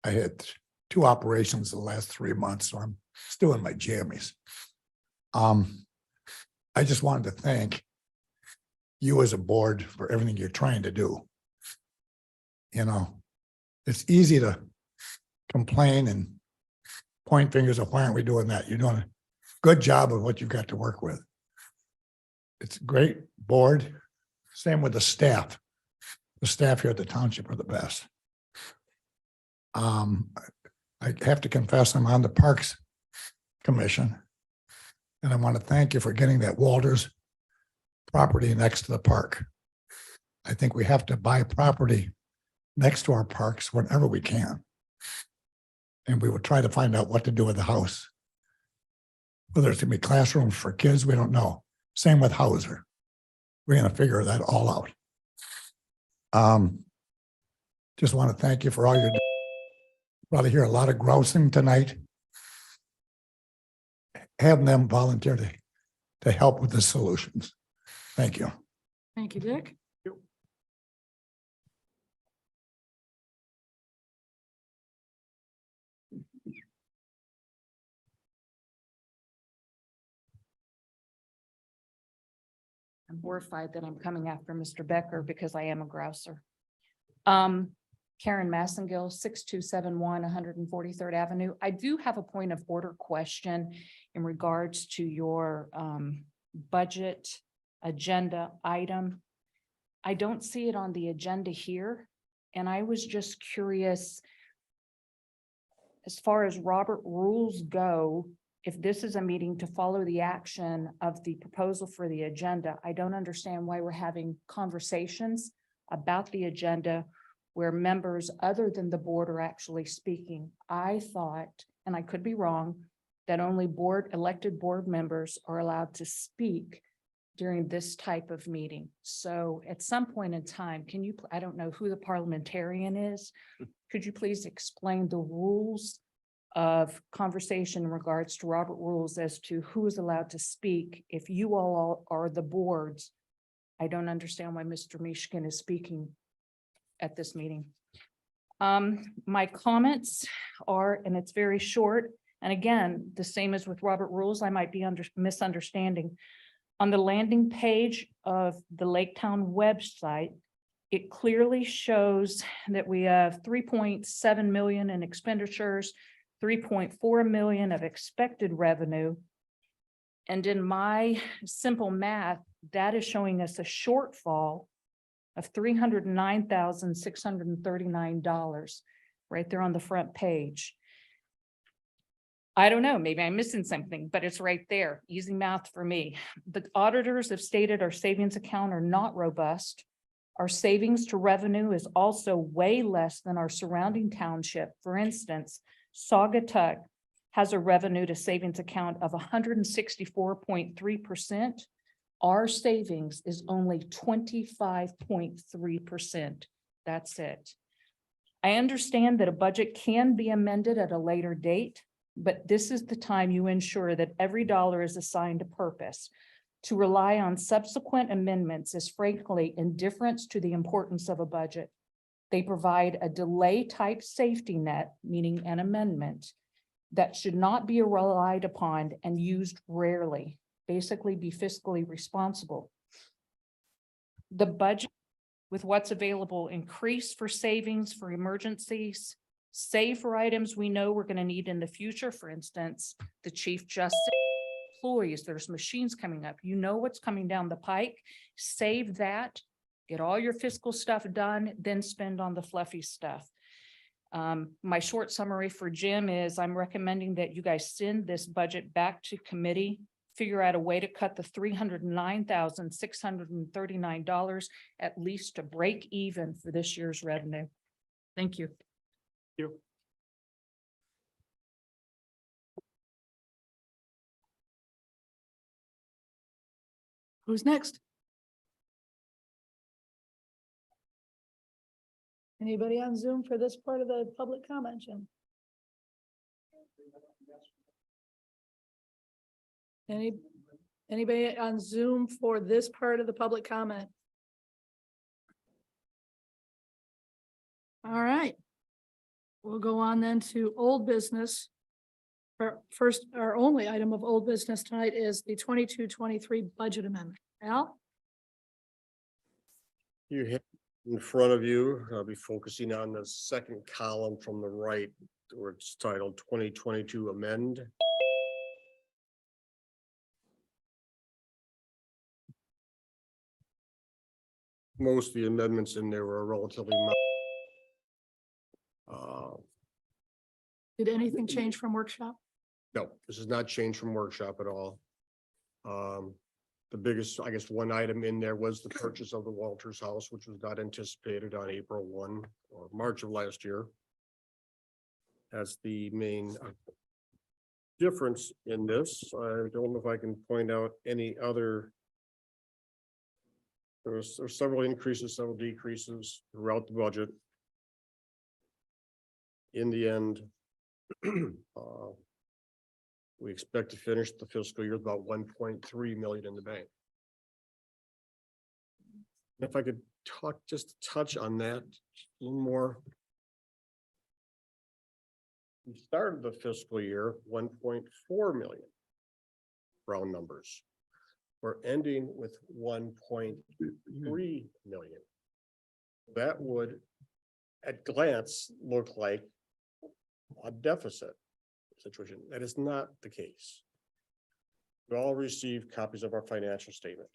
I had 2 operations the last 3 months, so I'm still in my jammies. I just wanted to thank you as a board for everything you're trying to do. You know, it's easy to complain and point fingers of why aren't we doing that? You're doing a good job of what you've got to work with. It's a great board. Same with the staff. The staff here at the township are the best. I have to confess, I'm on the Parks Commission. And I want to thank you for getting that Walters property next to the park. I think we have to buy property next to our parks whenever we can. And we will try to find out what to do with the house. Whether it's gonna be classrooms for kids, we don't know. Same with Hauser. We're gonna figure that all out. Just want to thank you for all your, probably hear a lot of grousing tonight. Have them volunteer to help with the solutions. Thank you. Thank you, Dick. I'm horrified that I'm coming after Mr. Becker because I am a grouser. Karen Massengill, 6271 143rd Avenue. I do have a point of order question in regards to your budget agenda item. I don't see it on the agenda here, and I was just curious, as far as Robert rules go, if this is a meeting to follow the action of the proposal for the agenda, I don't understand why we're having conversations about the agenda where members other than the board are actually speaking. I thought, and I could be wrong, that only elected board members are allowed to speak during this type of meeting. So at some point in time, can you, I don't know who the parliamentarian is. Could you please explain the rules of conversation in regards to Robert rules as to who is allowed to speak? If you all are the boards, I don't understand why Mr. Mishkin is speaking at this meeting. My comments are, and it's very short, and again, the same as with Robert rules, I might be misunderstanding. On the landing page of the Laketown website, it clearly shows that we have 3.7 million in expenditures, 3.4 million of expected revenue. And in my simple math, that is showing us a shortfall of $309,639 right there on the front page. I don't know, maybe I'm missing something, but it's right there. Easy math for me. The auditors have stated our savings account are not robust. Our savings to revenue is also way less than our surrounding township. For instance, Saugatuck has a revenue to savings account of 164.3%. Our savings is only 25.3%. That's it. I understand that a budget can be amended at a later date, but this is the time you ensure that every dollar is assigned a purpose. To rely on subsequent amendments is frankly indifference to the importance of a budget. They provide a delay type safety net, meaning an amendment, that should not be relied upon and used rarely. Basically be fiscally responsible. The budget with what's available increase for savings for emergencies, save for items we know we're going to need in the future. For instance, the Chief Justice employees, there's machines coming up. You know what's coming down the pike. Save that Get all your fiscal stuff done, then spend on the fluffy stuff. My short summary for Jim is I'm recommending that you guys send this budget back to committee, figure out a way to cut the $309,639 at least to break even for this year's revenue. Thank you. Who's next? Anybody on Zoom for this part of the public comment, Jim? Anybody on Zoom for this part of the public comment? All right. We'll go on then to old business. Our only item of old business tonight is the 22-23 budget amendment. Al? You have in front of you, I'll be focusing on the second column from the right, where it's titled 2022 amend. Most of the amendments in there were relatively Did anything change from workshop? no, this is not changed from workshop at all. The biggest, I guess, one item in there was the purchase of the Walters house, which was not anticipated on April 1 or March of last year. That's the main difference in this. I don't know if I can point out any other. There's several increases, several decreases throughout the budget. In the end, we expect to finish the fiscal year with about 1.3 million in the bank. If I could just touch on that a little more. We started the fiscal year 1.4 million. Round numbers. We're ending with 1.3 million. That would, at glance, look like a deficit situation. That is not the case. We all received copies of our financial statement.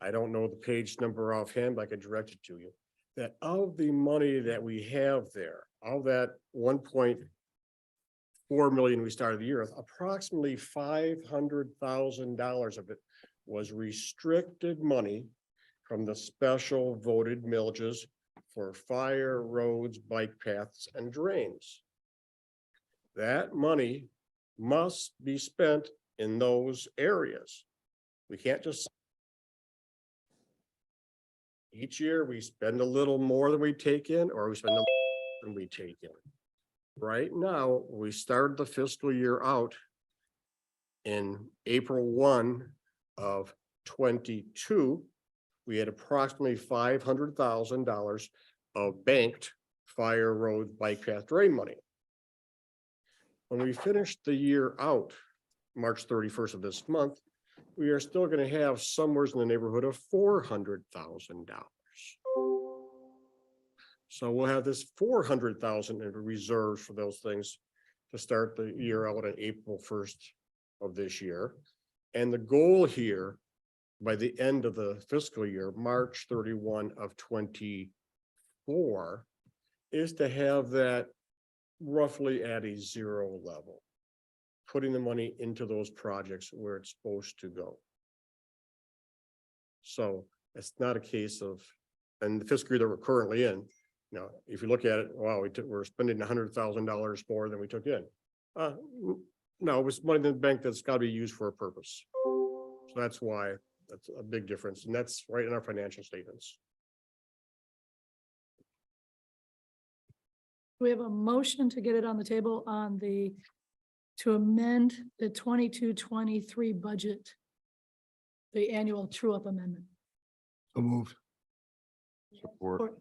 I don't know the page number offhand, but I can direct it to you. That of the money that we have there, of that 1.4 million we started the year with, approximately $500,000 of it was restricted money from the special voted millages for fire, roads, bike paths, and drains. That money must be spent in those areas. We can't just. Each year we spend a little more than we take in, or we spend more than we take in. Right now, we started the fiscal year out in April 1 of 22. We had approximately $500,000 of banked fire, road, bike path, drain money. When we finished the year out, March 31st of this month, we are still going to have somewhere in the neighborhood of $400,000. So we'll have this $400,000 in reserves for those things to start the year out on April 1st of this year. And the goal here, by the end of the fiscal year, March 31 of 24, is to have that roughly at a zero level, putting the money into those projects where it's supposed to go. So it's not a case of, and the fiscal year that we're currently in, you know, if you look at it, wow, we're spending $100,000 more than we took in. No, it was money in the bank that's got to be used for a purpose. So that's why that's a big difference, and that's right in our financial statements. We have a motion to get it on the table on to amend the 22-23 budget, the annual true-up amendment. So moved. Support.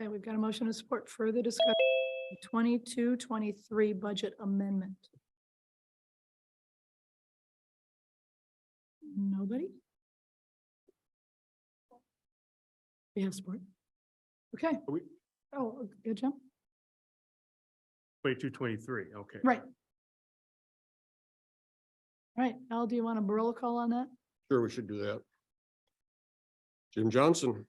Okay, we've got a motion to support. Further discussion, 22-23 budget amendment. Nobody? We have support. Okay. Oh, good job. 22-23, okay. Right. Right. Al, do you want a roll call on that? Sure, we should do that. Jim Johnson,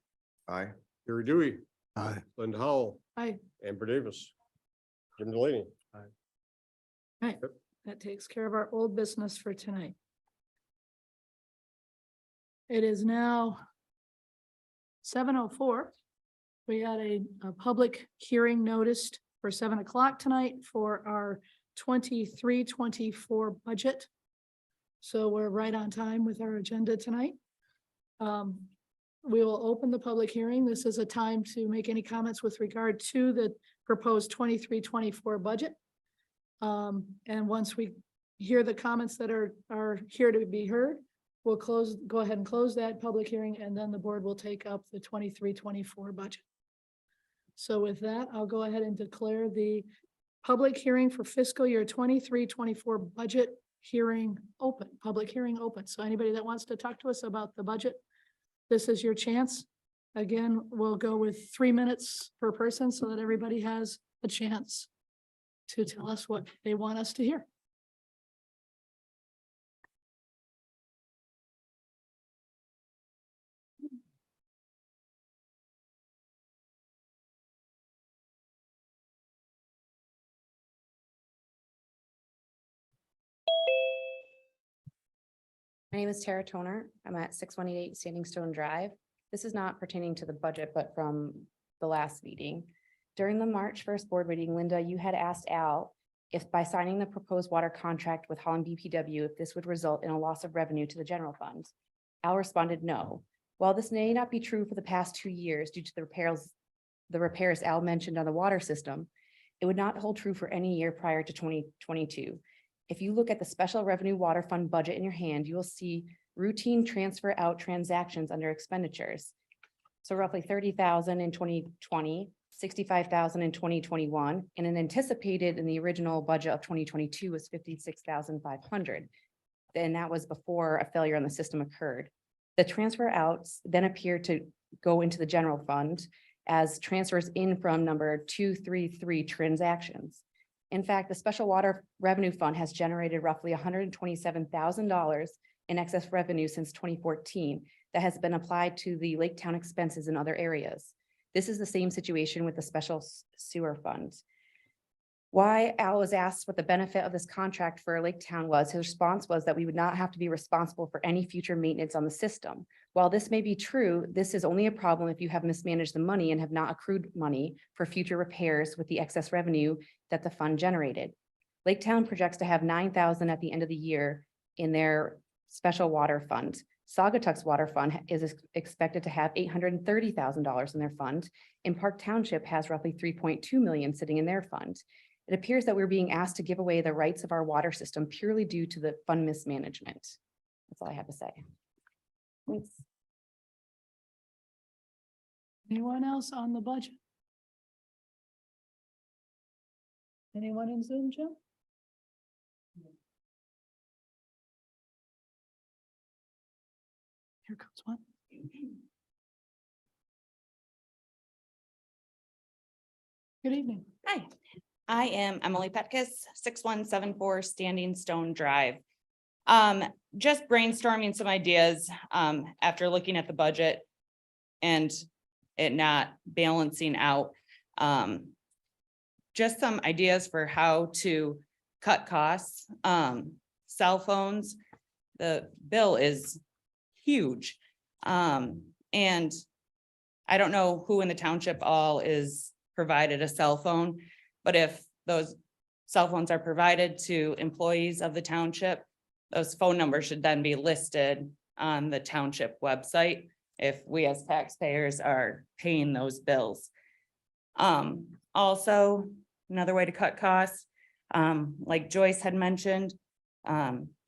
Aye. Gary Dewey, Aye. Linda Howell, Aye. Amber Davis, Jim Delaney. Right, that takes care of our old business for tonight. It is now 7:04. We had a public hearing noticed for 7 o'clock tonight for our 23-24 budget. So we're right on time with our agenda tonight. We will open the public hearing. This is a time to make any comments with regard to the proposed 23-24 budget. And once we hear the comments that are here to be heard, we'll go ahead and close that public hearing, and then the board will take up the 23-24 budget. So with that, I'll go ahead and declare the public hearing for fiscal year 23-24 budget hearing open, public hearing open. So anybody that wants to talk to us about the budget, this is your chance. Again, we'll go with 3 minutes per person so that everybody has a chance to tell us what they want us to hear. My name is Tara Toner. I'm at 6188 Standing Stone Drive. This is not pertaining to the budget, but from the last meeting. During the March 1st board meeting, Linda, you had asked Al if by signing the proposed water contract with Holland BPW, if this would result in a loss of revenue to the general fund. Al responded no. While this may not be true for the past 2 years due to the repairs Al mentioned on the water system, it would not hold true for any year prior to 2022. If you look at the special revenue water fund budget in your hand, you will see routine transfer out transactions under expenditures. So roughly 30,000 in 2020, 65,000 in 2021, and an anticipated in the original budget of 2022 was 56,500. And that was before a failure on the system occurred. The transfer outs then appear to go into the general fund as transfers in from number 233 transactions. In fact, the special water revenue fund has generated roughly $127,000 in excess revenue since 2014 that has been applied to the Laketown expenses in other areas. This is the same situation with the special sewer fund. Why Al was asked what the benefit of this contract for Laketown was, his response was that we would not have to be responsible for any future maintenance on the system. While this may be true, this is only a problem if you have mismanaged the money and have not accrued money for future repairs with the excess revenue that the fund generated. Laketown projects to have 9,000 at the end of the year in their special water fund. Saugatuck's water fund is expected to have $830,000 in their fund, and Park Township has roughly 3.2 million sitting in their fund. It appears that we're being asked to give away the rights of our water system purely due to the fund mismanagement. That's all I have to say. Thanks. Anyone else on the budget? Anyone in Zoom, Jim? Here comes one. Good evening. Hi, I am Emily Petkus, 6174 Standing Stone Drive. Just brainstorming some ideas after looking at the budget and it not balancing out. Just some ideas for how to cut costs. Cell phones, the bill is huge. And I don't know who in the township all is provided a cell phone, but if those cell phones are provided to employees of the township, those phone numbers should then be listed on the township website if we as taxpayers are paying those bills. Also, another way to cut costs, like Joyce had mentioned,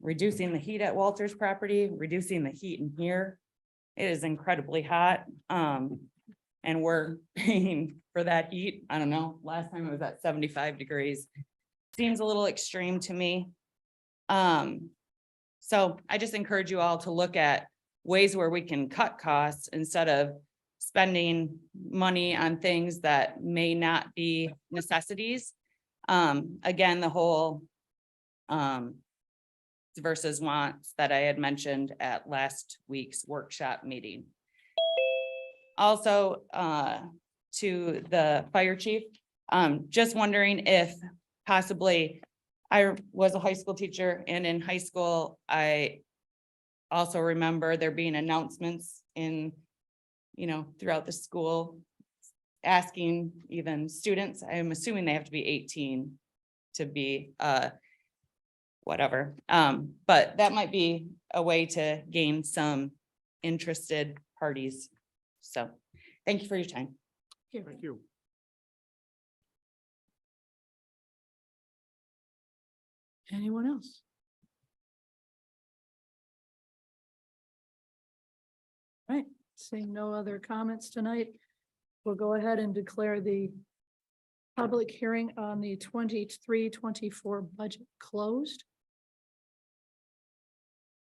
reducing the heat at Walter's property, reducing the heat in here. It is incredibly hot. And we're paying for that heat. I don't know, last time it was at 75 degrees. Seems a little extreme to me. So I just encourage you all to look at ways where we can cut costs instead of spending money on things that may not be necessities. Again, the whole versus wants that I had mentioned at last week's workshop meeting. Also, to the fire chief, just wondering if possibly, I was a high school teacher, and in high school, I also remember there being announcements in, throughout the school, asking even students, I'm assuming they have to be 18 to be, whatever. But that might be a way to gain some interested parties. So, thank you for your time. Thank you. Anyone else? Right, seeing no other comments tonight, we'll go ahead and declare the public hearing on the 23-24 budget closed.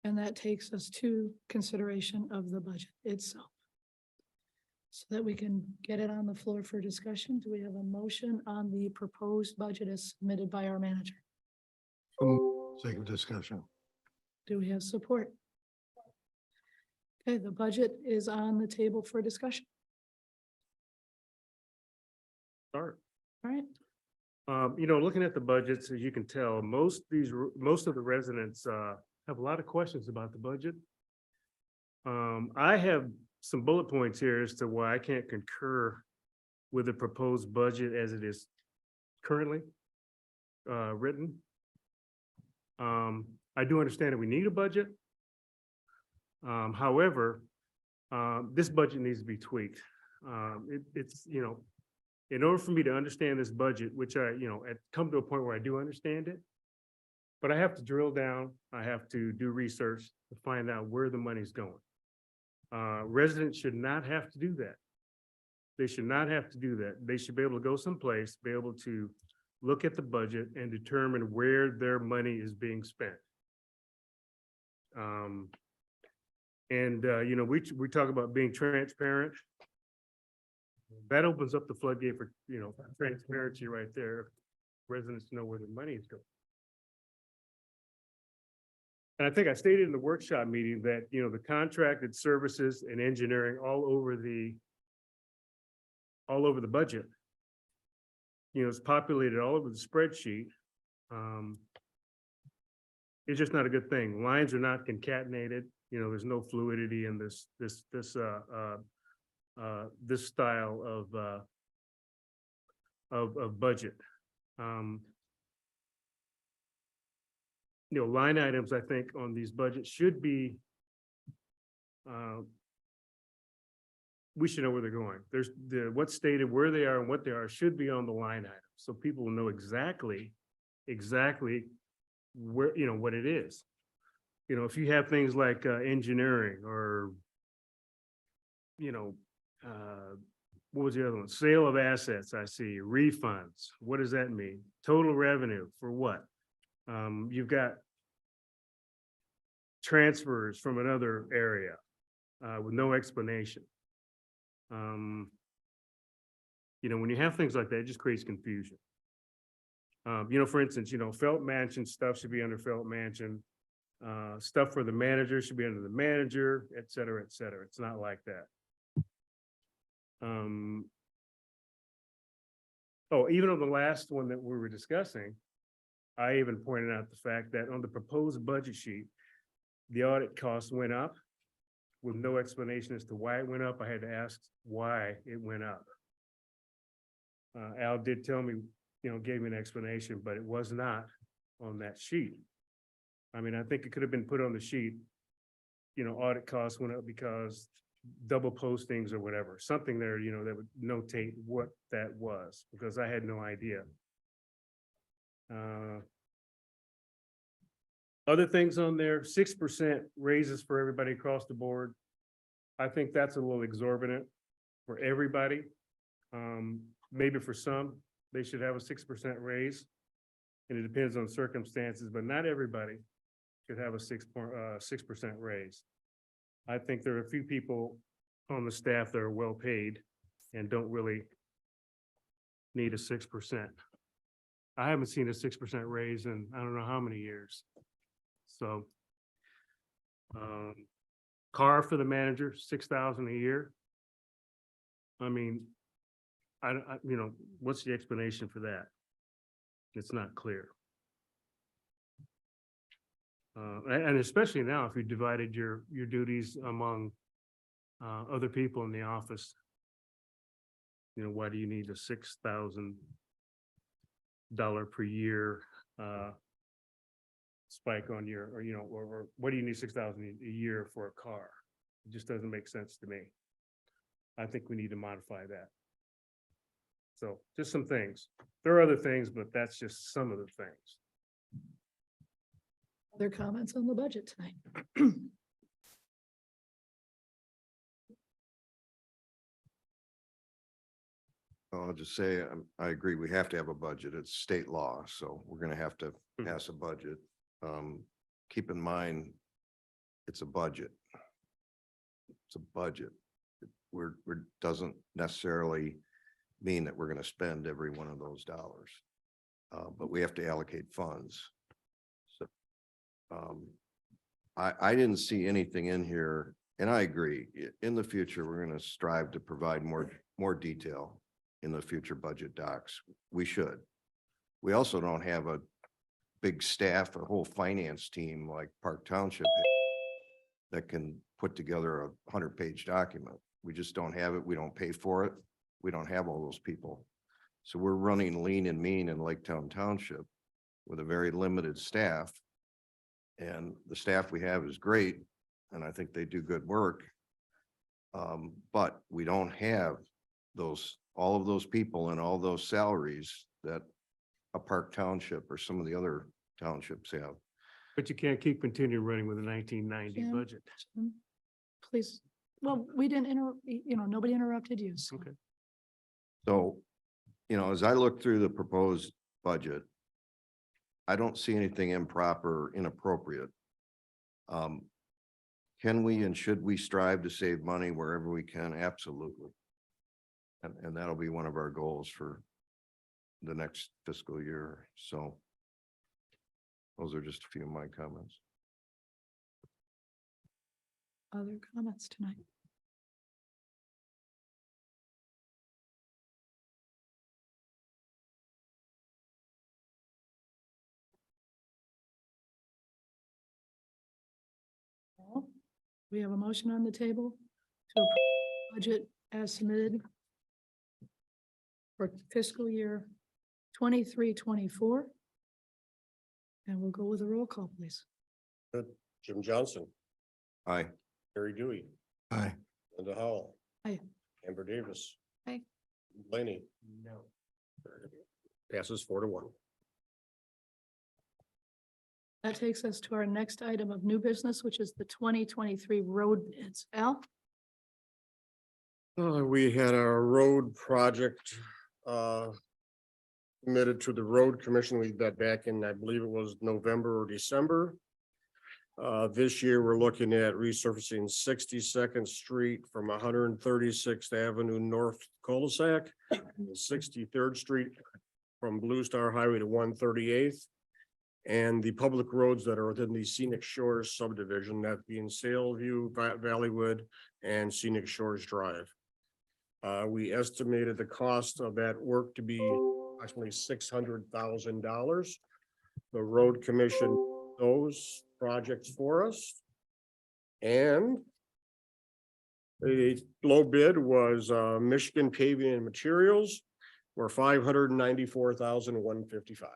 And that takes us to consideration of the budget itself. So that we can get it on the floor for discussion. Do we have a motion on the proposed budget as submitted by our manager? Sake of discussion. Do we have support? Okay, the budget is on the table for discussion. Start. All right, Looking at the budgets, as you can tell, most of the residents have a lot of questions about the budget. I have some bullet points here as to why I can't concur with the proposed budget as it is currently written. I do understand that we need a budget. However, this budget needs to be tweaked. It's in order for me to understand this budget, which I come to a point where I do understand it, but I have to drill down, I have to do research to find out where the money's going. Residents should not have to do that. They should not have to do that. They should be able to go someplace, be able to look at the budget and determine where their money is being spent. We talk about being transparent. That opens up the floodgate for, transparency right there. Residents know where their money is going. And I think I stated in the workshop meeting that, the contracted services and engineering all over the budget, it's populated all over the spreadsheet. It's just not a good thing. Lines are not concatenated. There's no fluidity in this style of budget. Line items, I think, on these budgets should be, we should know where they're going. There's what's stated, where they are and what they are should be on the line item. So people will know exactly where, what it is. If you have things like engineering or, what was the other one? Sale of assets, I see, refunds. What does that mean? Total revenue for what? You've got transfers from another area with no explanation. When you have things like that, it just creates confusion. For instance, Felt Mansion stuff should be under Felt Mansion. Stuff for the manager should be under the manager, et cetera, et cetera. It's not like that. Even on the last one that we were discussing, I even pointed out the fact that on the proposed budget sheet, the audit costs went up with no explanation as to why it went up. I had to ask why it went up. Al did tell me, gave me an explanation, but it was not on that sheet. I mean, I think it could have been put on the sheet, audit costs went up because double postings or whatever, something there, that would notate what that was, because I had no idea. Other things on there, 6% raises for everybody across the board. I think that's a little exorbitant for everybody. Maybe for some, they should have a 6% raise. And it depends on circumstances, but not everybody should have a 6% raise. I think there are a few people on the staff that are well paid and don't really need a 6%. I haven't seen a 6% raise in I don't know how many years. So car for the manager, $6,000 a year. I mean, what's the explanation for that? It's not clear. And especially now, if you divided your duties among other people in the office, why do you need a $6,000 per year spike on your, or what do you need 6,000 a year for a car? It just doesn't make sense to me. I think we need to modify that. So just some things. There are other things, but that's just some of the things. Other comments on the budget tonight? I'll just say, I agree, we have to have a budget. It's state law, so we're gonna have to Mhm. pass a budget. Keep in mind, it's a budget. It's a budget. Doesn't necessarily mean that we're gonna spend every one of those dollars. But we have to allocate funds. So, I didn't see anything in here, and I agree, in the future, we're gonna strive to provide more detail in the future budget docs. We should. We also don't have a big staff, a whole finance team like Park Township that can put together a 100-page document. We just don't have it. We don't pay for it. We don't have all those people. So we're running lean and mean in Laketown Township with a very limited staff. And the staff we have is great, and I think they do good work. But we don't have all of those people and all those salaries that a Park Township or some of the other townships have. But you can't continue running with a 1990 Jim? budget. Please, well, we didn't nobody interrupted you. So. Okay. So, as I look through the proposed budget, I don't see anything improper, inappropriate. Can we and should we strive to save money wherever we can? Absolutely. And that'll be one of our goals for the next fiscal year. So those are just a few of my comments. Other comments tonight? Well, we have a motion on the table to approve the budget as submitted for fiscal year 23-24. And we'll go with a roll call, please. Jim Johnson, Aye. Harry Dewey, Aye. Linda Howell. Aye. Amber Davis. Aye. Blaney. No. Passes 4-1. That takes us to our next item of new business, which is the 2023 road bids. Al? We had a road project submitted to the road commission. We got back in, I believe it was November or December. This year, we're looking at resurfacing 62nd Street from 136th Avenue North cul-de-sac, 63rd Street from Blue Star Highway to 138th. And the public roads that are within the Scenic Shores subdivision, that being Sailview, Valleywood, and Scenic Shores Drive. We estimated the cost of that work to be approximately $600,000. The road commission those projects for us. And the low bid was Michigan Paving and Materials for $594,155.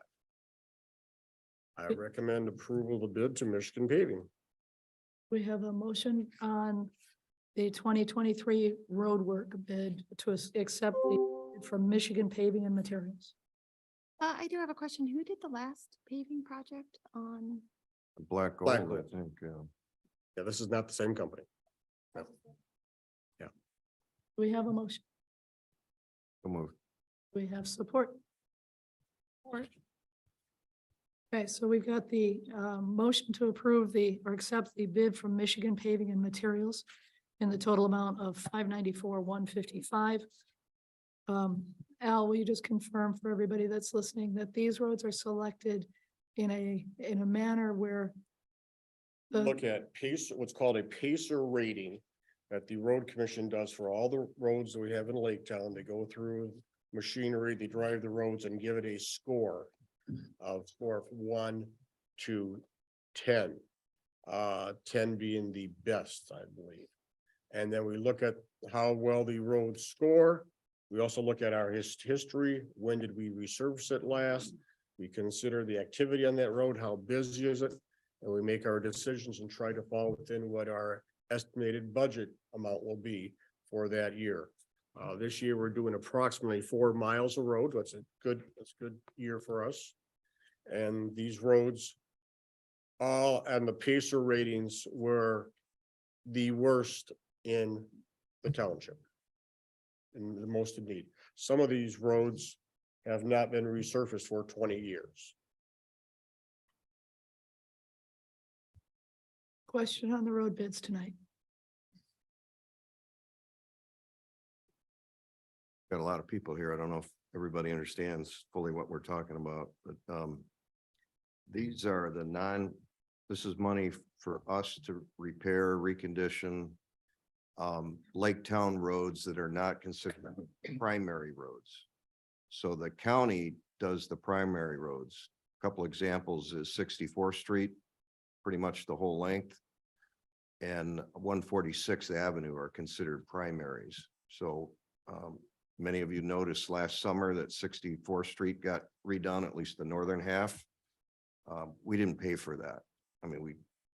I recommend approval of the bid to Michigan Paving. We have a motion on the 2023 road work bid to accept the bid from Michigan Paving and Materials. I do have a question. Who did the last paving project on? Black Gold, I Gold. think. Yeah, this is not the same company. We have a motion. So moved. We have support. Okay, so we've got the motion to approve or accept the bid from Michigan Paving and Materials in the total amount of $594,155. Al, will you just confirm for everybody that's listening that these roads are selected in a manner where Look at pace, what's called a pacer rating. that the road commission does for all the roads that we have in Laketown. They go through machinery, they drive the roads and give it a score of 1 to 10. 10 being the best, I believe. And then we look at how well the roads score. We also look at our history. When did we resurface it last? We consider the activity on that road, how busy is it? And we make our decisions and try to fall within what our estimated budget amount will be for that year. This year, we're doing approximately 4 miles of road. That's a good year for us. And these roads, and the Pacer ratings were the worst in the township. And the most in need. Some of these roads have not been resurfaced for 20 years. Question on the road bids tonight. Got a lot of people here. I don't know if everybody understands fully what we're talking about, but these are this is money for us to repair, recondition Laketown roads that are not considered primary roads. So the county does the primary roads. A couple examples is 64th Street, pretty much the whole length, and 146th Avenue are considered primaries. So many of you noticed last summer that 64th Street got redone, at least the northern half. We didn't pay for that. I mean,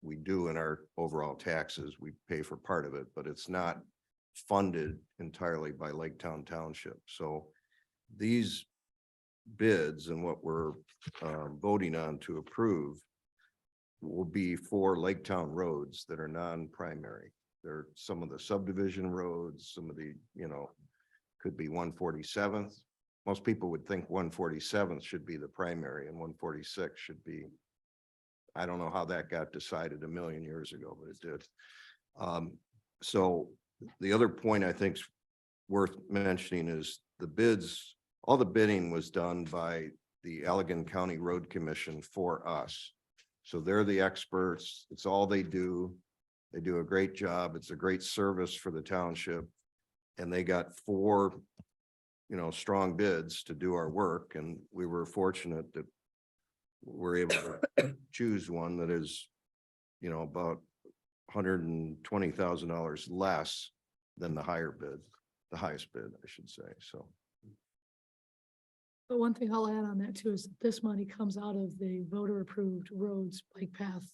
we do in our overall taxes, we pay for part of it, but it's not funded entirely by Laketown Township. So these bids and what we're voting on to approve will be for Laketown roads that are non-primary. They're some of the subdivision roads, some of the, could be 147th. Most people would think 147th should be the primary and 146 should be, I don't know how that got decided a million years ago, but it did. So the other point I think is worth mentioning is the bids, all the bidding was done by the Allegan County Road Commission for us. So they're the experts. It's all they do. They do a great job. It's a great service for the township. And they got 4, strong bids to do our work. And we were fortunate that we're able to choose one that is, about $120,000 less than the the highest bid, I should say. So. But one thing I'll add on that too is that this money comes out of the voter approved roads, bike path,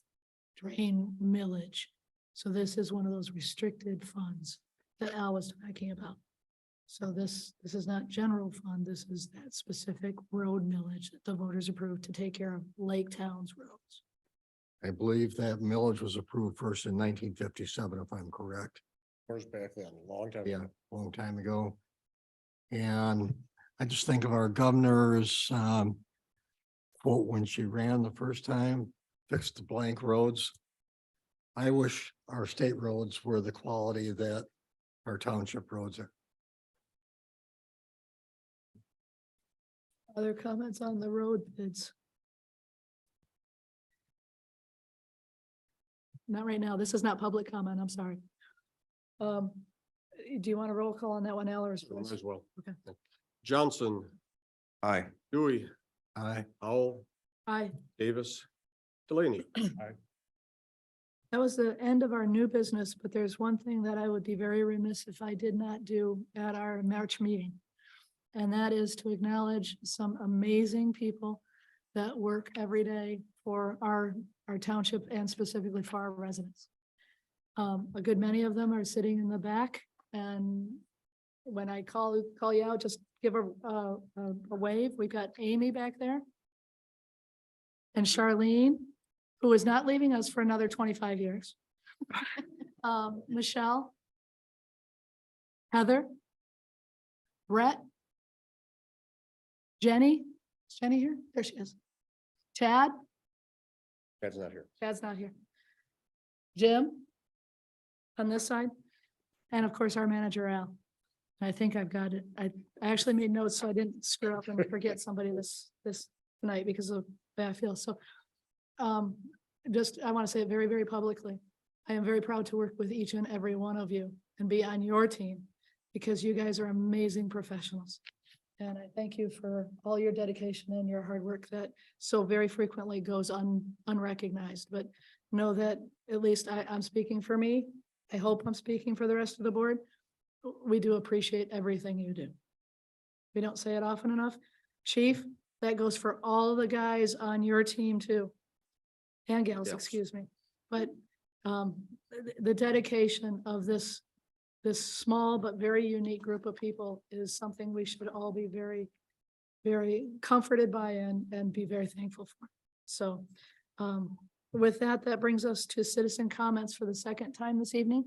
drain millage. So this is one of those restricted funds that Al was talking about. So this is not general fund. This is that specific road millage that the voters approved to take care of Laketown's roads. I believe that millage was approved first in 1957, if I'm correct. First back then, a long time. Yeah, a long time ago. And I just think of our governor's quote when she ran the first time, fix the blank roads. I wish our state roads were the quality that our township roads are. Other comments on the road bids? Not right now. This is not public comment. I'm sorry. Do you want a roll call on that one, Al, or? Might as well. Okay. Johnson. Aye. Dewey. Aye. Howell. Aye. Davis. Delaney. That was the end of our new business, but there's one thing that I would be very remiss if I did not do at our March meeting. And that is to acknowledge some amazing people that work every day for our township and specifically for our residents. A good many of them are sitting in the back, and when I call you out, just give a wave. We've got Amy back there. And Charlene, who is not leaving us for another 25 years. Michelle. Heather. Brett. Jenny. Is Jenny here? There she is. Chad. That's not here. Chad's not here. Jim. On this side. And of course, our manager, Al. I think I've got it. I actually made notes so I didn't screw up and forget somebody this tonight because of the way I feel. So I want to say it very, very publicly. I am very proud to work with each and every one of you. and be on your team because you guys are amazing professionals. And I thank you for all your dedication and your hard work that so very frequently goes unrecognized. But know that at least I'm speaking for me. I hope I'm speaking for the rest of the board. We do appreciate everything you do. We don't say it often enough. Chief, that goes for all the guys on your team too. And gals, Yes. excuse me. But the dedication of this small but very unique group of people is something we should all be very, very comforted by and be very thankful for. So with that, that brings us to citizen comments for the second time this evening,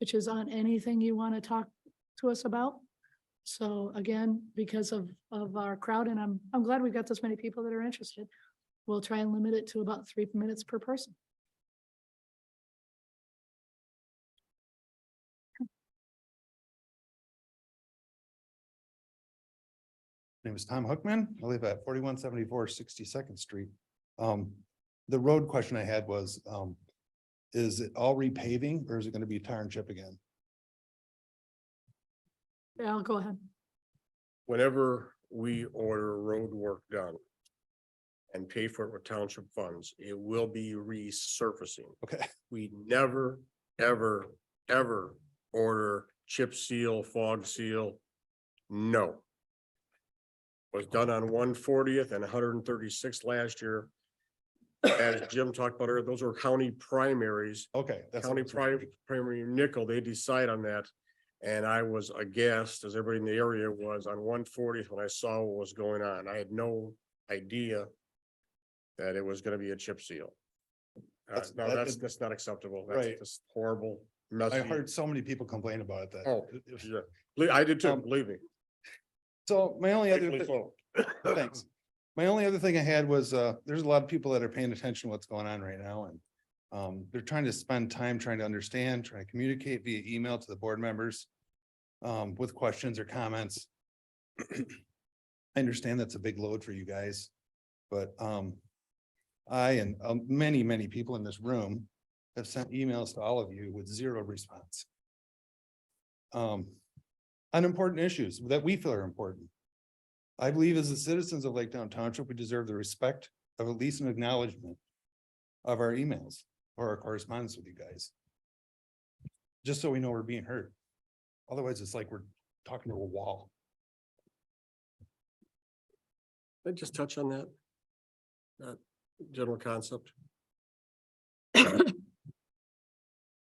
which is on anything you want to talk to us about. So again, because of our crowd, and I'm glad we've got this many people that are interested, we'll try and limit it to about 3 minutes per person. Name is Tom Hookman. I live at 4174 62nd Street. The road question I had was, is it all repaving or is it going to be tar and chip again? Yeah, I'll go ahead. Whenever we order road work done and pay for it with township funds, it will be resurfacing. Okay. We never, ever, ever order chip seal, fog seal. No. Was done on 140th and 136th last year. As Jim talked about earlier, those were county primaries. Okay. That's County primary nickel, they decide on that. And I was aghast, as everybody in the area was, on 140th when I saw what was going on. I had no idea that it was gonna be a chip seal. No, that's not acceptable. That's Right. just horrible, messy. I heard so many people complain about it that. Oh, yeah. I did too, believe me. So my only other, Rightfully so. thanks. My only other thing I had was, there's a lot of people that are paying attention to what's going on right now and they're trying to spend time trying to understand, trying to communicate via email to the board members with questions or comments. I understand that's a big load for you guys, but I and many people in this room have sent emails to all of you with zero response. On important issues that we feel are important. I believe as the citizens of Laketown Township, we deserve the respect of at least an acknowledgement of our emails or our correspondence with you guys. Just so we know we're being heard. Otherwise, it's like we're talking to a wall. Can I just touch on that general concept.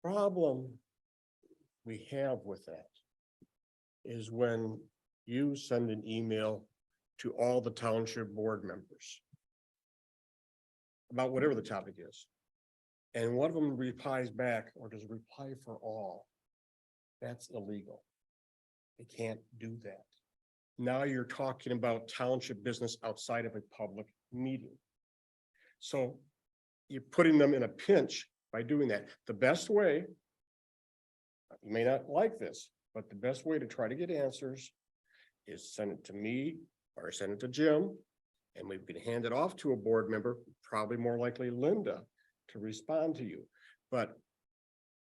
Problem we have with that is when you send an email to all the township board members about whatever the topic is, and one of them replies back or does reply for all, that's illegal. They can't do that. Now you're talking about township business outside of a public meeting. So you're putting them in a pinch by doing that. The best way, you may not like this, but the best way to try to get answers is send it to me or send it to Jim, and we can hand it off to a board member, probably more likely Linda, to respond to you. But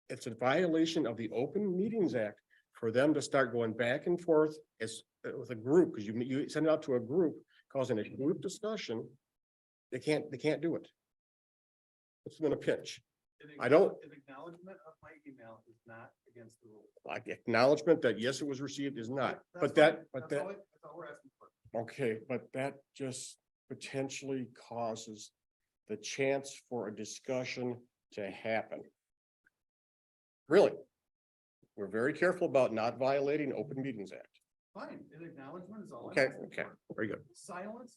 it's a violation of the Open Meetings Act for them to start going back and forth as with a group, because you send it out to a group, causing a group discussion. They can't do it. It's been a pinch. I don't. An acknowledgement of my email is not against the rules. Like acknowledgement that yes, it was received is not, but That's that all we're asking for. okay, but that just potentially causes the chance for a discussion to happen. Really, we're very careful about not violating Open Meetings Act. Fine, an acknowledgement is all. I'm Okay, asking okay, for. very good. Silence.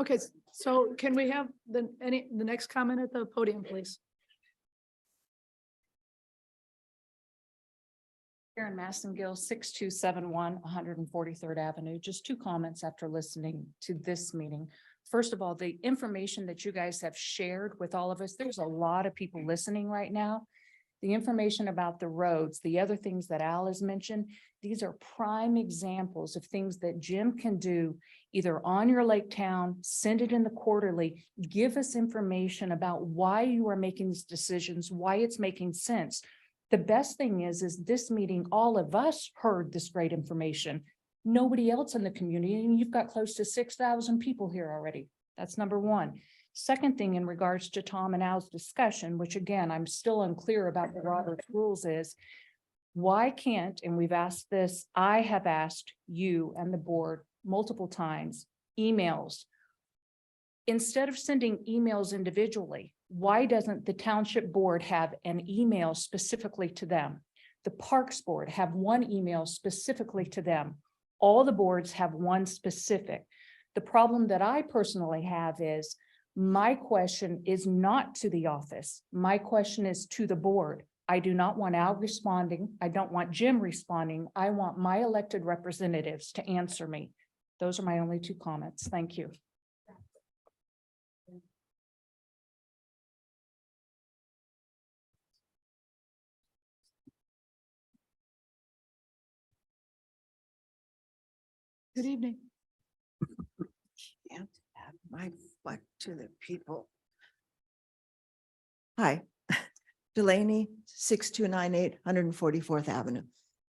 Okay, so can we have the next comment at the podium, please? Karen Massengill, 6271 143rd Avenue. Just two comments after listening to this meeting. First of all, the information that you guys have shared with all of us, there's a lot of people listening right now. The information about the roads, the other things that Al has mentioned, these are prime examples of things that Jim can do either on your Laketown, send it in the quarterly, give us information about why you are making these decisions, why it's making sense. The best thing is this meeting, all of us heard this great information. Nobody else in the community, and you've got close to 6,000 people here already. That's number one. Second thing in regards to Tom and Al's discussion, which again, I'm still unclear about the Robert's rules is, why can't, and we've asked this, I have asked you and the board multiple times, emails. Instead of sending emails individually, why doesn't the township board have an email specifically to them? The Parks Board have one email specifically to them. All the boards have one specific. The problem that I personally have is, my question is not to the office. My question is to the board. I do not want Al responding. I don't want Jim responding. I want my elected representatives to answer me. Those are my only two comments. Thank you. Good evening. Can't have my fleck to the people. Hi, Delaney, 6298 144th Avenue.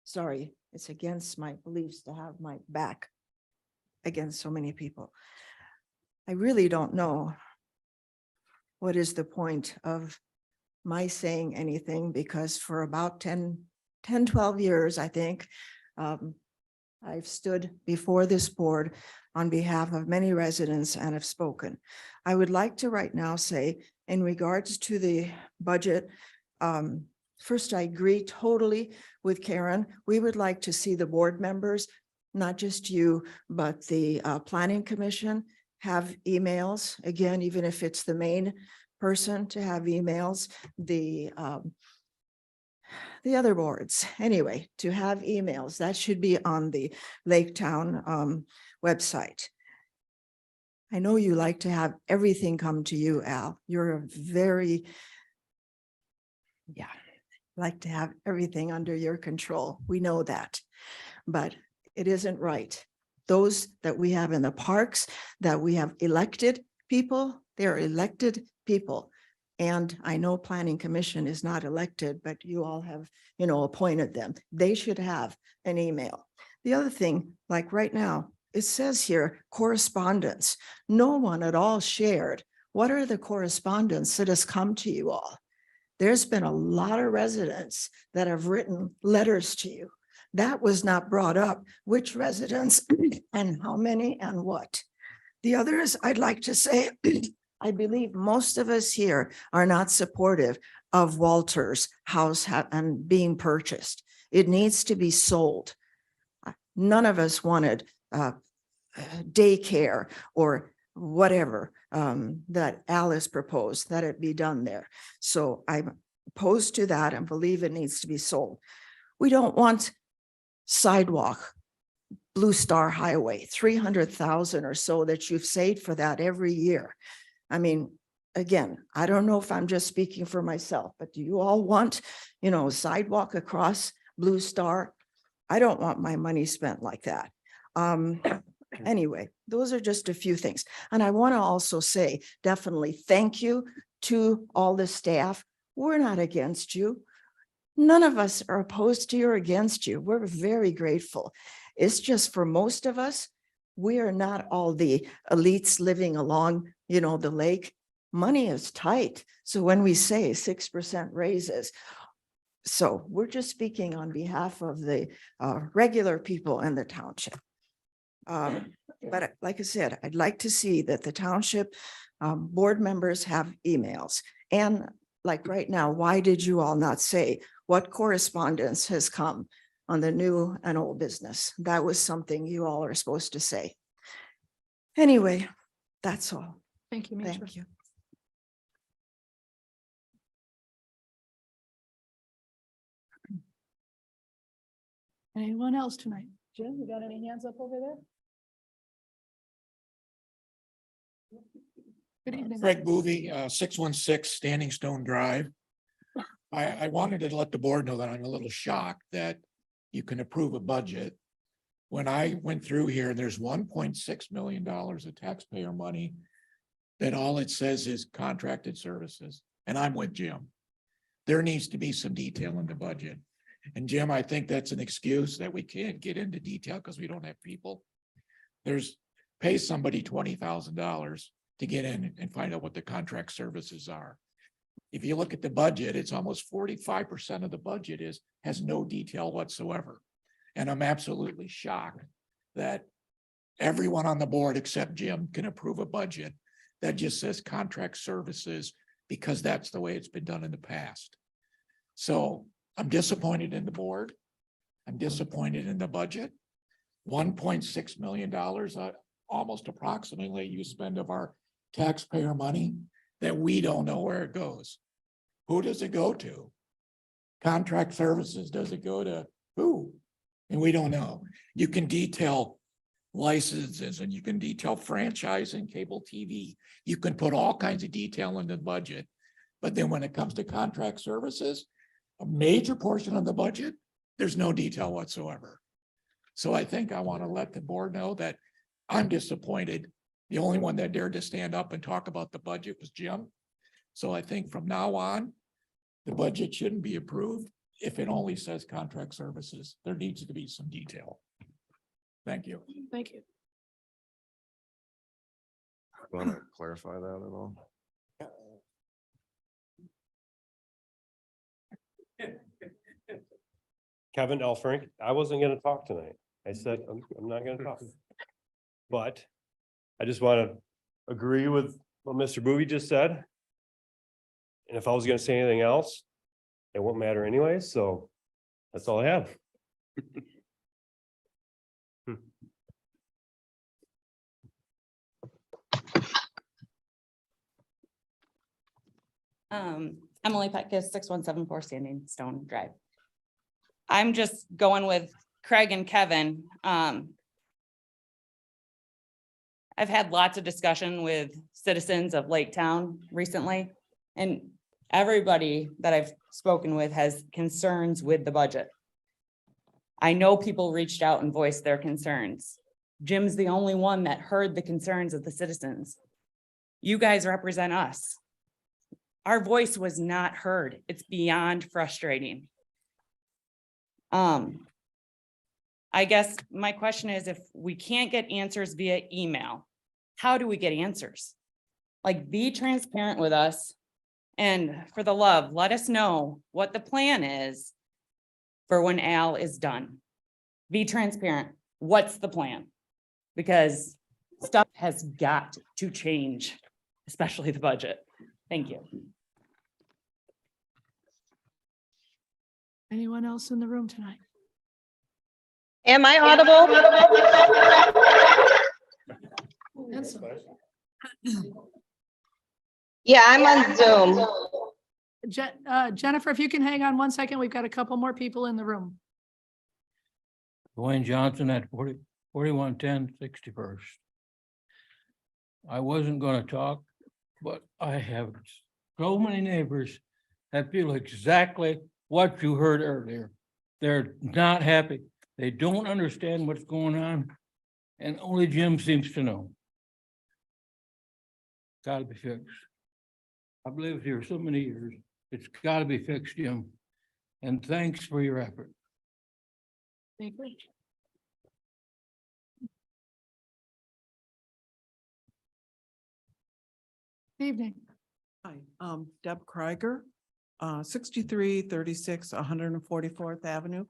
Sorry, it's against my beliefs to have my back against so many people. I really don't know what is the point of my saying anything, because for about 12 years, I think, I've stood before this board on behalf of many residents and have spoken. I would like to right now say, in regards to the budget, first, I agree totally with Karen. We would like to see the board members, not just you, but the Planning Commission have emails. Again, even if it's the main person, to have emails, the other boards, anyway, to have emails. That should be on the Laketown website. I know you like to have everything come to you, Al. You're a very, like to have everything under your control. We know that, but it isn't right. Those that we have in the parks, that we have elected people, they're elected people. And I know Planning Commission is not elected, but you all have, appointed them. They should have an email. The other thing, like right now, it says here, correspondence. No one at all shared. What are the correspondence that has come to you all? There's been a lot of residents that have written letters to you. That was not brought up. Which residents and how many and what? The others, I'd like to say, I believe most of us here are not supportive of Walter's house and being purchased. It needs to be sold. None of us wanted daycare or whatever that Alice proposed, that it be done there. So I'm opposed to that and believe it needs to be sold. We don't want sidewalk, Blue Star Highway, 300,000 or so that you've saved for that every year. I mean, again, I don't know if I'm just speaking for myself, but do you all want, sidewalk across Blue Star? I don't want my money spent like that. Anyway, those are just a few things. And I want to also say, definitely thank you to all the staff. We're not against you. None of us are opposed to you or against you. We're very grateful. It's just for most of us, we are not all the elites living along, the lake. Money is tight. So when we say 6% raises, so we're just speaking on behalf of the regular people in the township. But like I said, I'd like to see that the township board members have emails. And like right now, why did you all not say what correspondence has come on the new and old business? That was something you all are supposed to say. Anyway, that's all. Thank you, Mitra. Thank you. Anyone else tonight? Jim, you got any hands up over there? Good evening. Greg Boothby, 616 Standing Stone Drive. I wanted to let the board know that I'm a little shocked that you can approve a budget. When I went through here, there's $1.6 million of taxpayer money that all it says is contracted services, and I'm with Jim. there needs to be some detail in the budget. And Jim, I think that's an excuse that we can't get into detail because we don't have people. Pay somebody $20,000 to get in and find out what the contract services are. If you look at the budget, it's almost 45% of the budget has no detail whatsoever. And I'm absolutely shocked that everyone on the board except Jim can approve a budget that just says contract services because that's the way it's been done in the past. So I'm disappointed in the board. I'm disappointed in the budget. $1.6 million, almost approximately you spend of our taxpayer money that we don't know where it goes. Who does it go to? Contract services, does it go to who? And we don't know. You can detail licenses and you can detail franchising, cable TV. You can put all kinds of detail in the budget. But then when it comes to contract services, a major portion of the budget, there's no detail whatsoever. So I think I want to let the board know that I'm disappointed. The only one that dared to stand up and talk about the budget was Jim. So I think from now on, the budget shouldn't be approved if it only says contract services. There needs to be some detail. Thank you. Thank you. Want to clarify that at all? Kevin Elfrink, I wasn't gonna talk tonight. I said, I'm not gonna talk. But I just want to agree with what Mr. Boovy just said. And if I was gonna say anything else, it won't matter anyway, so that's all I have. Emily Petkus, 6174 Standing Stone Drive. I'm just going with Craig and Kevin. I've had lots of discussion with citizens of Laketown recently, and everybody that I've spoken with has concerns with the budget. I know people reached out and voiced their concerns. Jim's the only one that heard the concerns of the citizens. You guys represent us. Our voice was not heard. It's beyond frustrating. I guess my question is, if we can't get answers via email, how do we get answers? Like, be transparent with us. And for the love, let us know what the plan is for when Al is done. Be transparent. What's the plan? Because stuff has got to change, especially the budget. Thank you. Anyone else in the room tonight? Am I audible? Yes. Yeah, I'm on Zoom. Jennifer, if you can hang on 1 second, we've got a couple more people in the room. Dwayne Johnson at 4110 61st. I wasn't gonna talk, but I have so many neighbors that feel exactly what you heard earlier. They're not happy. They don't understand what's going on, and only Jim seems to know. Gotta be fixed. I've lived here so many years. It's gotta be fixed, Jim. And thanks for your effort. Thank you. Evening. Hi, Deb Krieger, 6336 144th Avenue.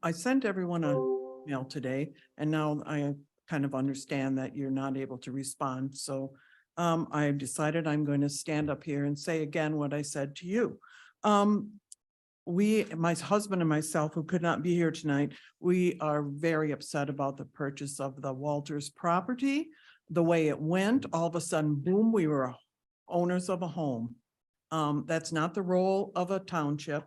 I sent everyone a mail today, and now I kind of understand that you're not able to respond. So I've decided I'm going to stand up here and say again what I said to you. My husband and myself, who could not be here tonight, we are very upset about the purchase of the Walters property. The way it went, all of a sudden, boom, we were owners of a home. That's not the role of a township,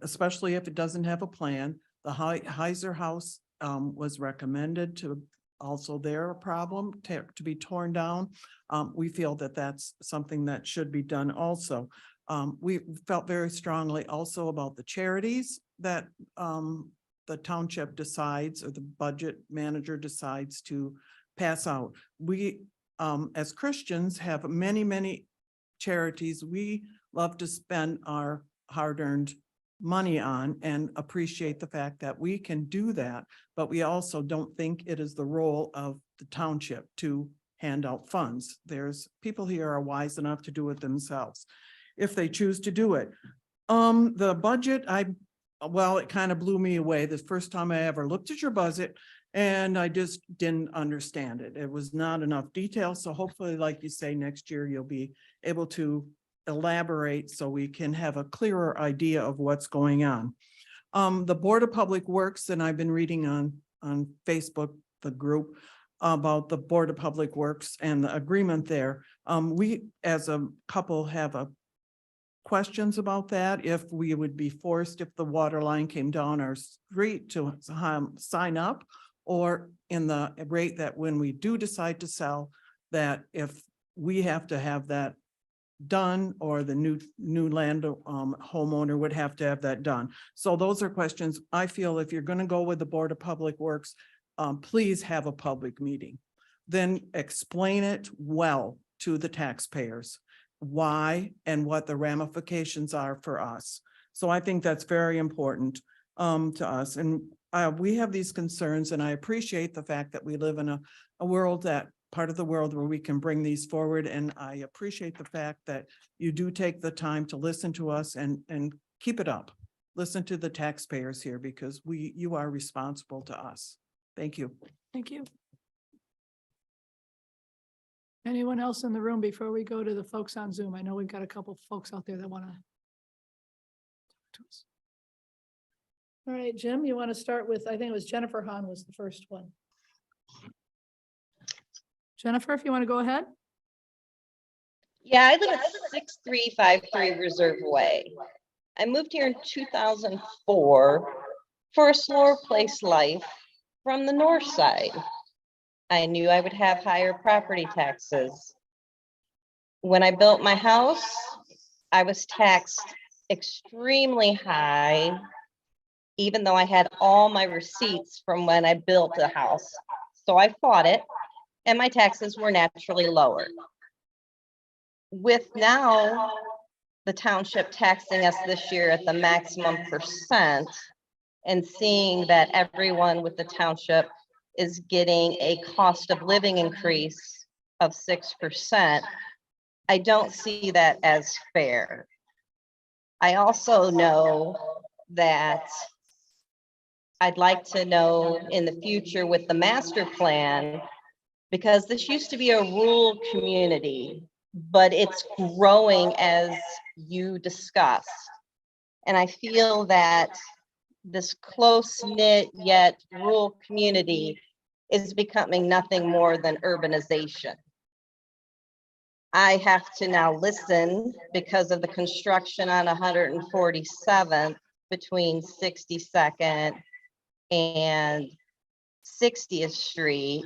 especially if it doesn't have a plan. The Heiser House was recommended to, also their problem to be torn down. We feel that that's something that should be done also. We felt very strongly also about the charities that the township decides, or the budget manager decides to pass out. We, as Christians, have many, many charities we love to spend our hard-earned money on and appreciate the fact that we can do that. But we also don't think it is the role of the township to hand out funds. There's people here are wise enough to do it themselves if they choose to do it. The budget, well, it kind of blew me away. The first time I ever looked at your budget and I just didn't understand it. It was not enough detail. So hopefully, like you say, next year you'll be able to elaborate so we can have a clearer idea of what's going on. The Board of Public Works, and I've been reading on Facebook, the group about the Board of Public Works and the agreement there. We, as a couple, have questions about that, if we would be forced, if the water line came down our street, to sign up, or in the rate that when we do decide to sell, that if we have to have that done, or the new land homeowner would have to have that done. So those are questions. I feel if you're going to go with the Board of Public Works, please have a public meeting. Then explain it well to the taxpayers, why and what the ramifications are for us. So I think that's very important to us. And we have these concerns, and I appreciate the fact that we live in a world, that part of the world where we can bring these forward. And I appreciate the fact that you do take the time to listen to us and keep it up. Listen to the taxpayers here, because you are responsible to us. Thank you. Thank you. Anyone else in the room before we go to the folks on Zoom? I know we've got a couple folks out there that want to talk to us. All right, Jim, you want to start with, I think it was Jennifer Hahn was the first one. Jennifer, if you want to go ahead. Yeah, I live at 6353 Reserve Way. I moved here in 2004 for a slower place life from the north side. I knew I would have higher property taxes. When I built my house, I was taxed extremely high, even though I had all my receipts from when I built the house. So I fought it, and my taxes were naturally lower. With now the township taxing us this year at the maximum percent, and seeing that everyone with the township is getting a cost of living increase of 6%, I don't see that as fair. I also know that I'd like to know in the future with the master plan, because this used to be a rural community, but it's growing as you discussed. And I feel that this close-knit yet rural community is becoming nothing more than urbanization. I have to now listen because of the construction on 147th between 62nd and 60th Street,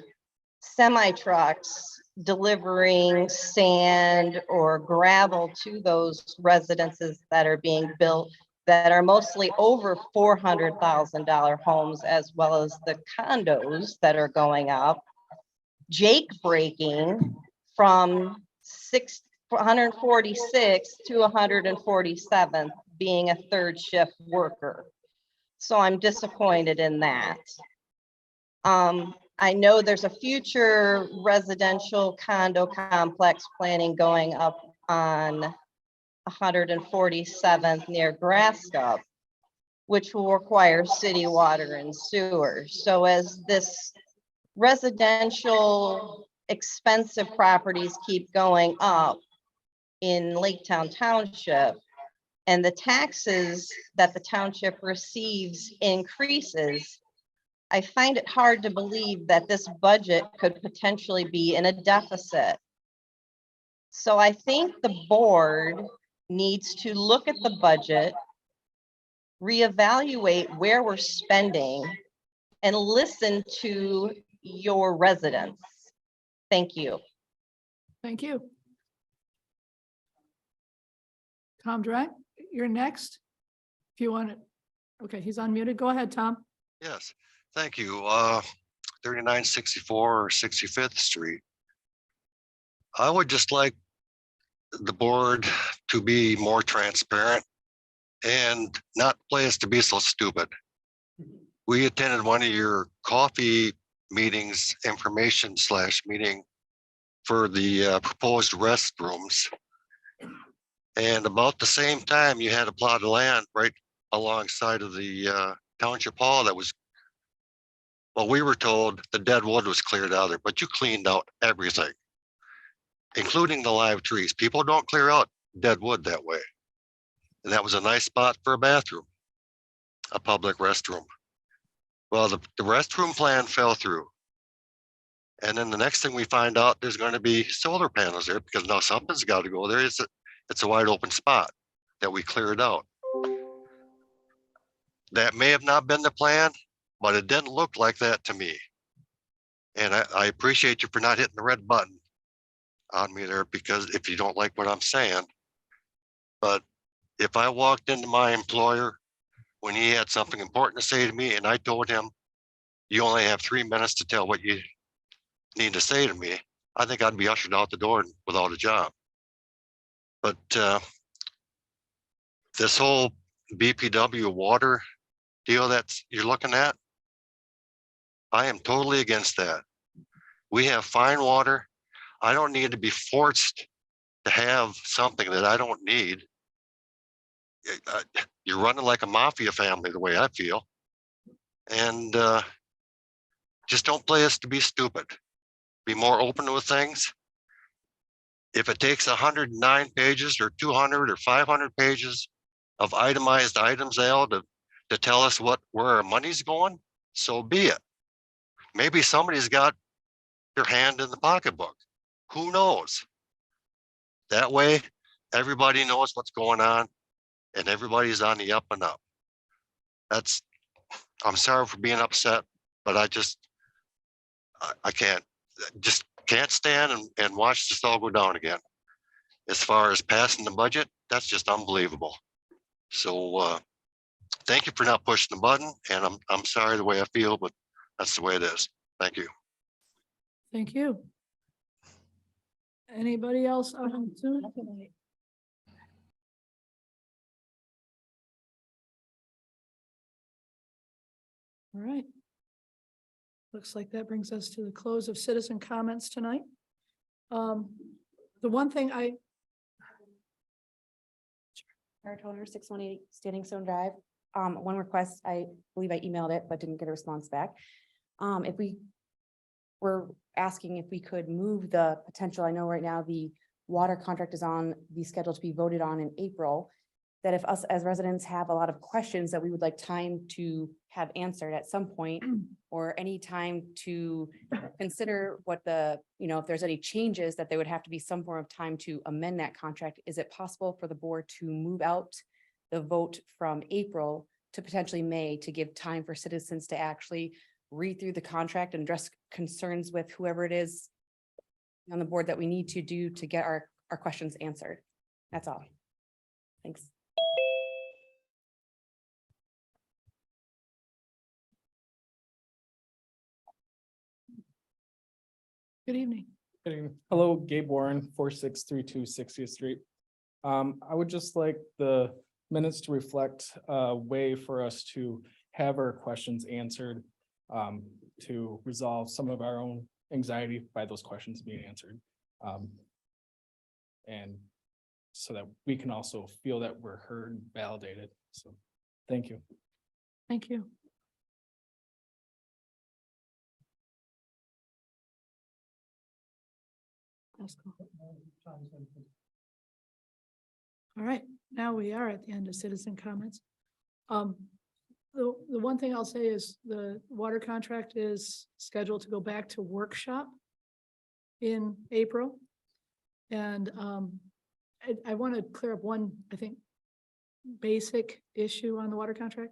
semi-trucks delivering sand or gravel to those residences that are being built, that are mostly over $400,000 homes, as well as the condos that are going up. Jake breaking from 146 to 147th, being a third shift worker. So I'm disappointed in that. I know there's a future residential condo complex planning going up on 147th near Grascup, which will require city water and sewer. So as this residential expensive properties keep going up in Laketown Township, and the taxes that the township receives increases, I find it hard to believe that this budget could potentially be in a deficit. So I think the board needs to look at the budget, reevaluate where we're spending, and listen to your residents. Thank you. Thank you. Tom Drake, you're next. If you want it. Okay, he's unmuted. Go ahead, Tom. Yes, thank you. 3964 or 65th Street. I would just like the board to be more transparent and not play us to be so stupid. We attended one of your coffee meetings, information/meeting for the proposed restrooms. And about the same time, you had a plot of land right alongside of the township hall that was, well, we were told the dead wood was cleared out of there, but you cleaned out everything, including the live trees. People don't clear out dead wood that way. And that was a nice spot for a bathroom, a public restroom. Well, the restroom plan fell through. And then the next thing we find out, there's going to be solar panels there because now something's got to go there. It's a wide open spot that we cleared out. That may have not been the plan, but it didn't look like that to me. And I appreciate you for not hitting the red button on me there, because if you don't like what I'm saying, but if I walked into my employer when he had something important to say to me and I told him, you only have 3 minutes to tell what you need to say to me, I think I'd be ushered out the door without a job. But this whole BPW water deal that you're looking at, I am totally against that. We have fine water. I don't need to be forced to have something that I don't need. You're running like a mafia family the way I feel. And just don't play us to be stupid. Be more open with things. If it takes 109 pages or 200 or 500 pages of itemized items, Al, to tell us where our money's going, so be it. Maybe somebody's got their hand in the pocketbook. Who knows? That way, everybody knows what's going on and everybody's on the up and up. I'm sorry for being upset, but I can't stand and watch this all go down again. As far as passing the budget, that's just unbelievable. So thank you for not pushing the button, and I'm sorry the way I feel, but that's the way it is. Thank you. Thank you. Anybody else on Zoom? All right. Looks like that brings us to the close of citizen comments tonight. The one thing Our toner 618 Standing Stone Drive. One request, I believe I emailed it, but didn't get a response back. If we were asking if we could move the potential, I know right now the water contract is on the schedule to be voted on in April, that if us as residents have a lot of questions that we would like time to have answered at some point, or any time to consider what if there's any changes, that there would have to be some form of time to amend that contract. Is it possible for the board to move out the vote from April to potentially May to give time for citizens to actually read through the contract and address concerns with whoever it is on the board that we need to do to get our questions answered? That's all. Thanks. Good evening. Hello, Gabe Warren, 4632 60th Street. I would just like the minutes to reflect a way for us to have our questions answered, to resolve some of our own anxiety by those questions being answered. And so that we can also feel that we're heard and validated. So, thank you. Thank you. That's cool. All right, now we are at the end of citizen comments. The one thing I'll say is the water contract is scheduled to go back to workshop in April. And I want to clear up one, I think, basic issue on the water contract.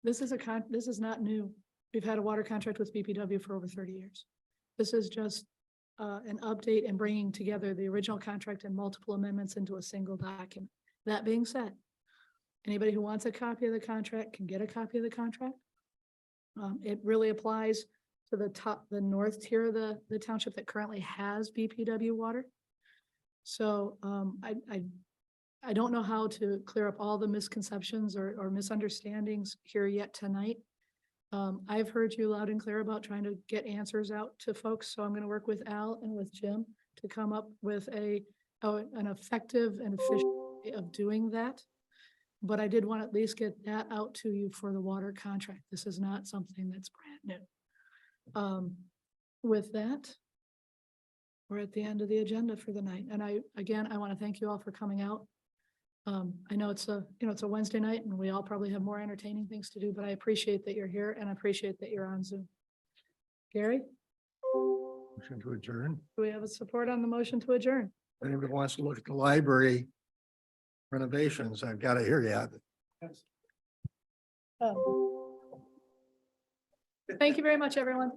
This is not new. We've had a water contract with BPW for over 30 years. This is just an update and bringing together the original contract and multiple amendments into a single document. That being said, anybody who wants a copy of the contract can get a copy of the contract. It really applies to the north tier of the township that currently has BPW water. So I don't know how to clear up all the misconceptions or misunderstandings here yet tonight. I've heard you loud and clear about trying to get answers out to folks, so I'm gonna work with Al and with Jim to come up with an effective and efficient way of doing that. But I did want to at least get that out to you for the water contract. This is not something that's brand new. With that, we're at the end of the agenda for the night. And I want to thank you all for coming out. I know it's a Wednesday night and we all probably have more entertaining things to do, but I appreciate that you're here and I appreciate that you're on Zoom. Gary, Motion to adjourn. do we have a support on the motion to adjourn? Anybody wants to look at the library renovations, I've got it here yet. Thank you very much, everyone.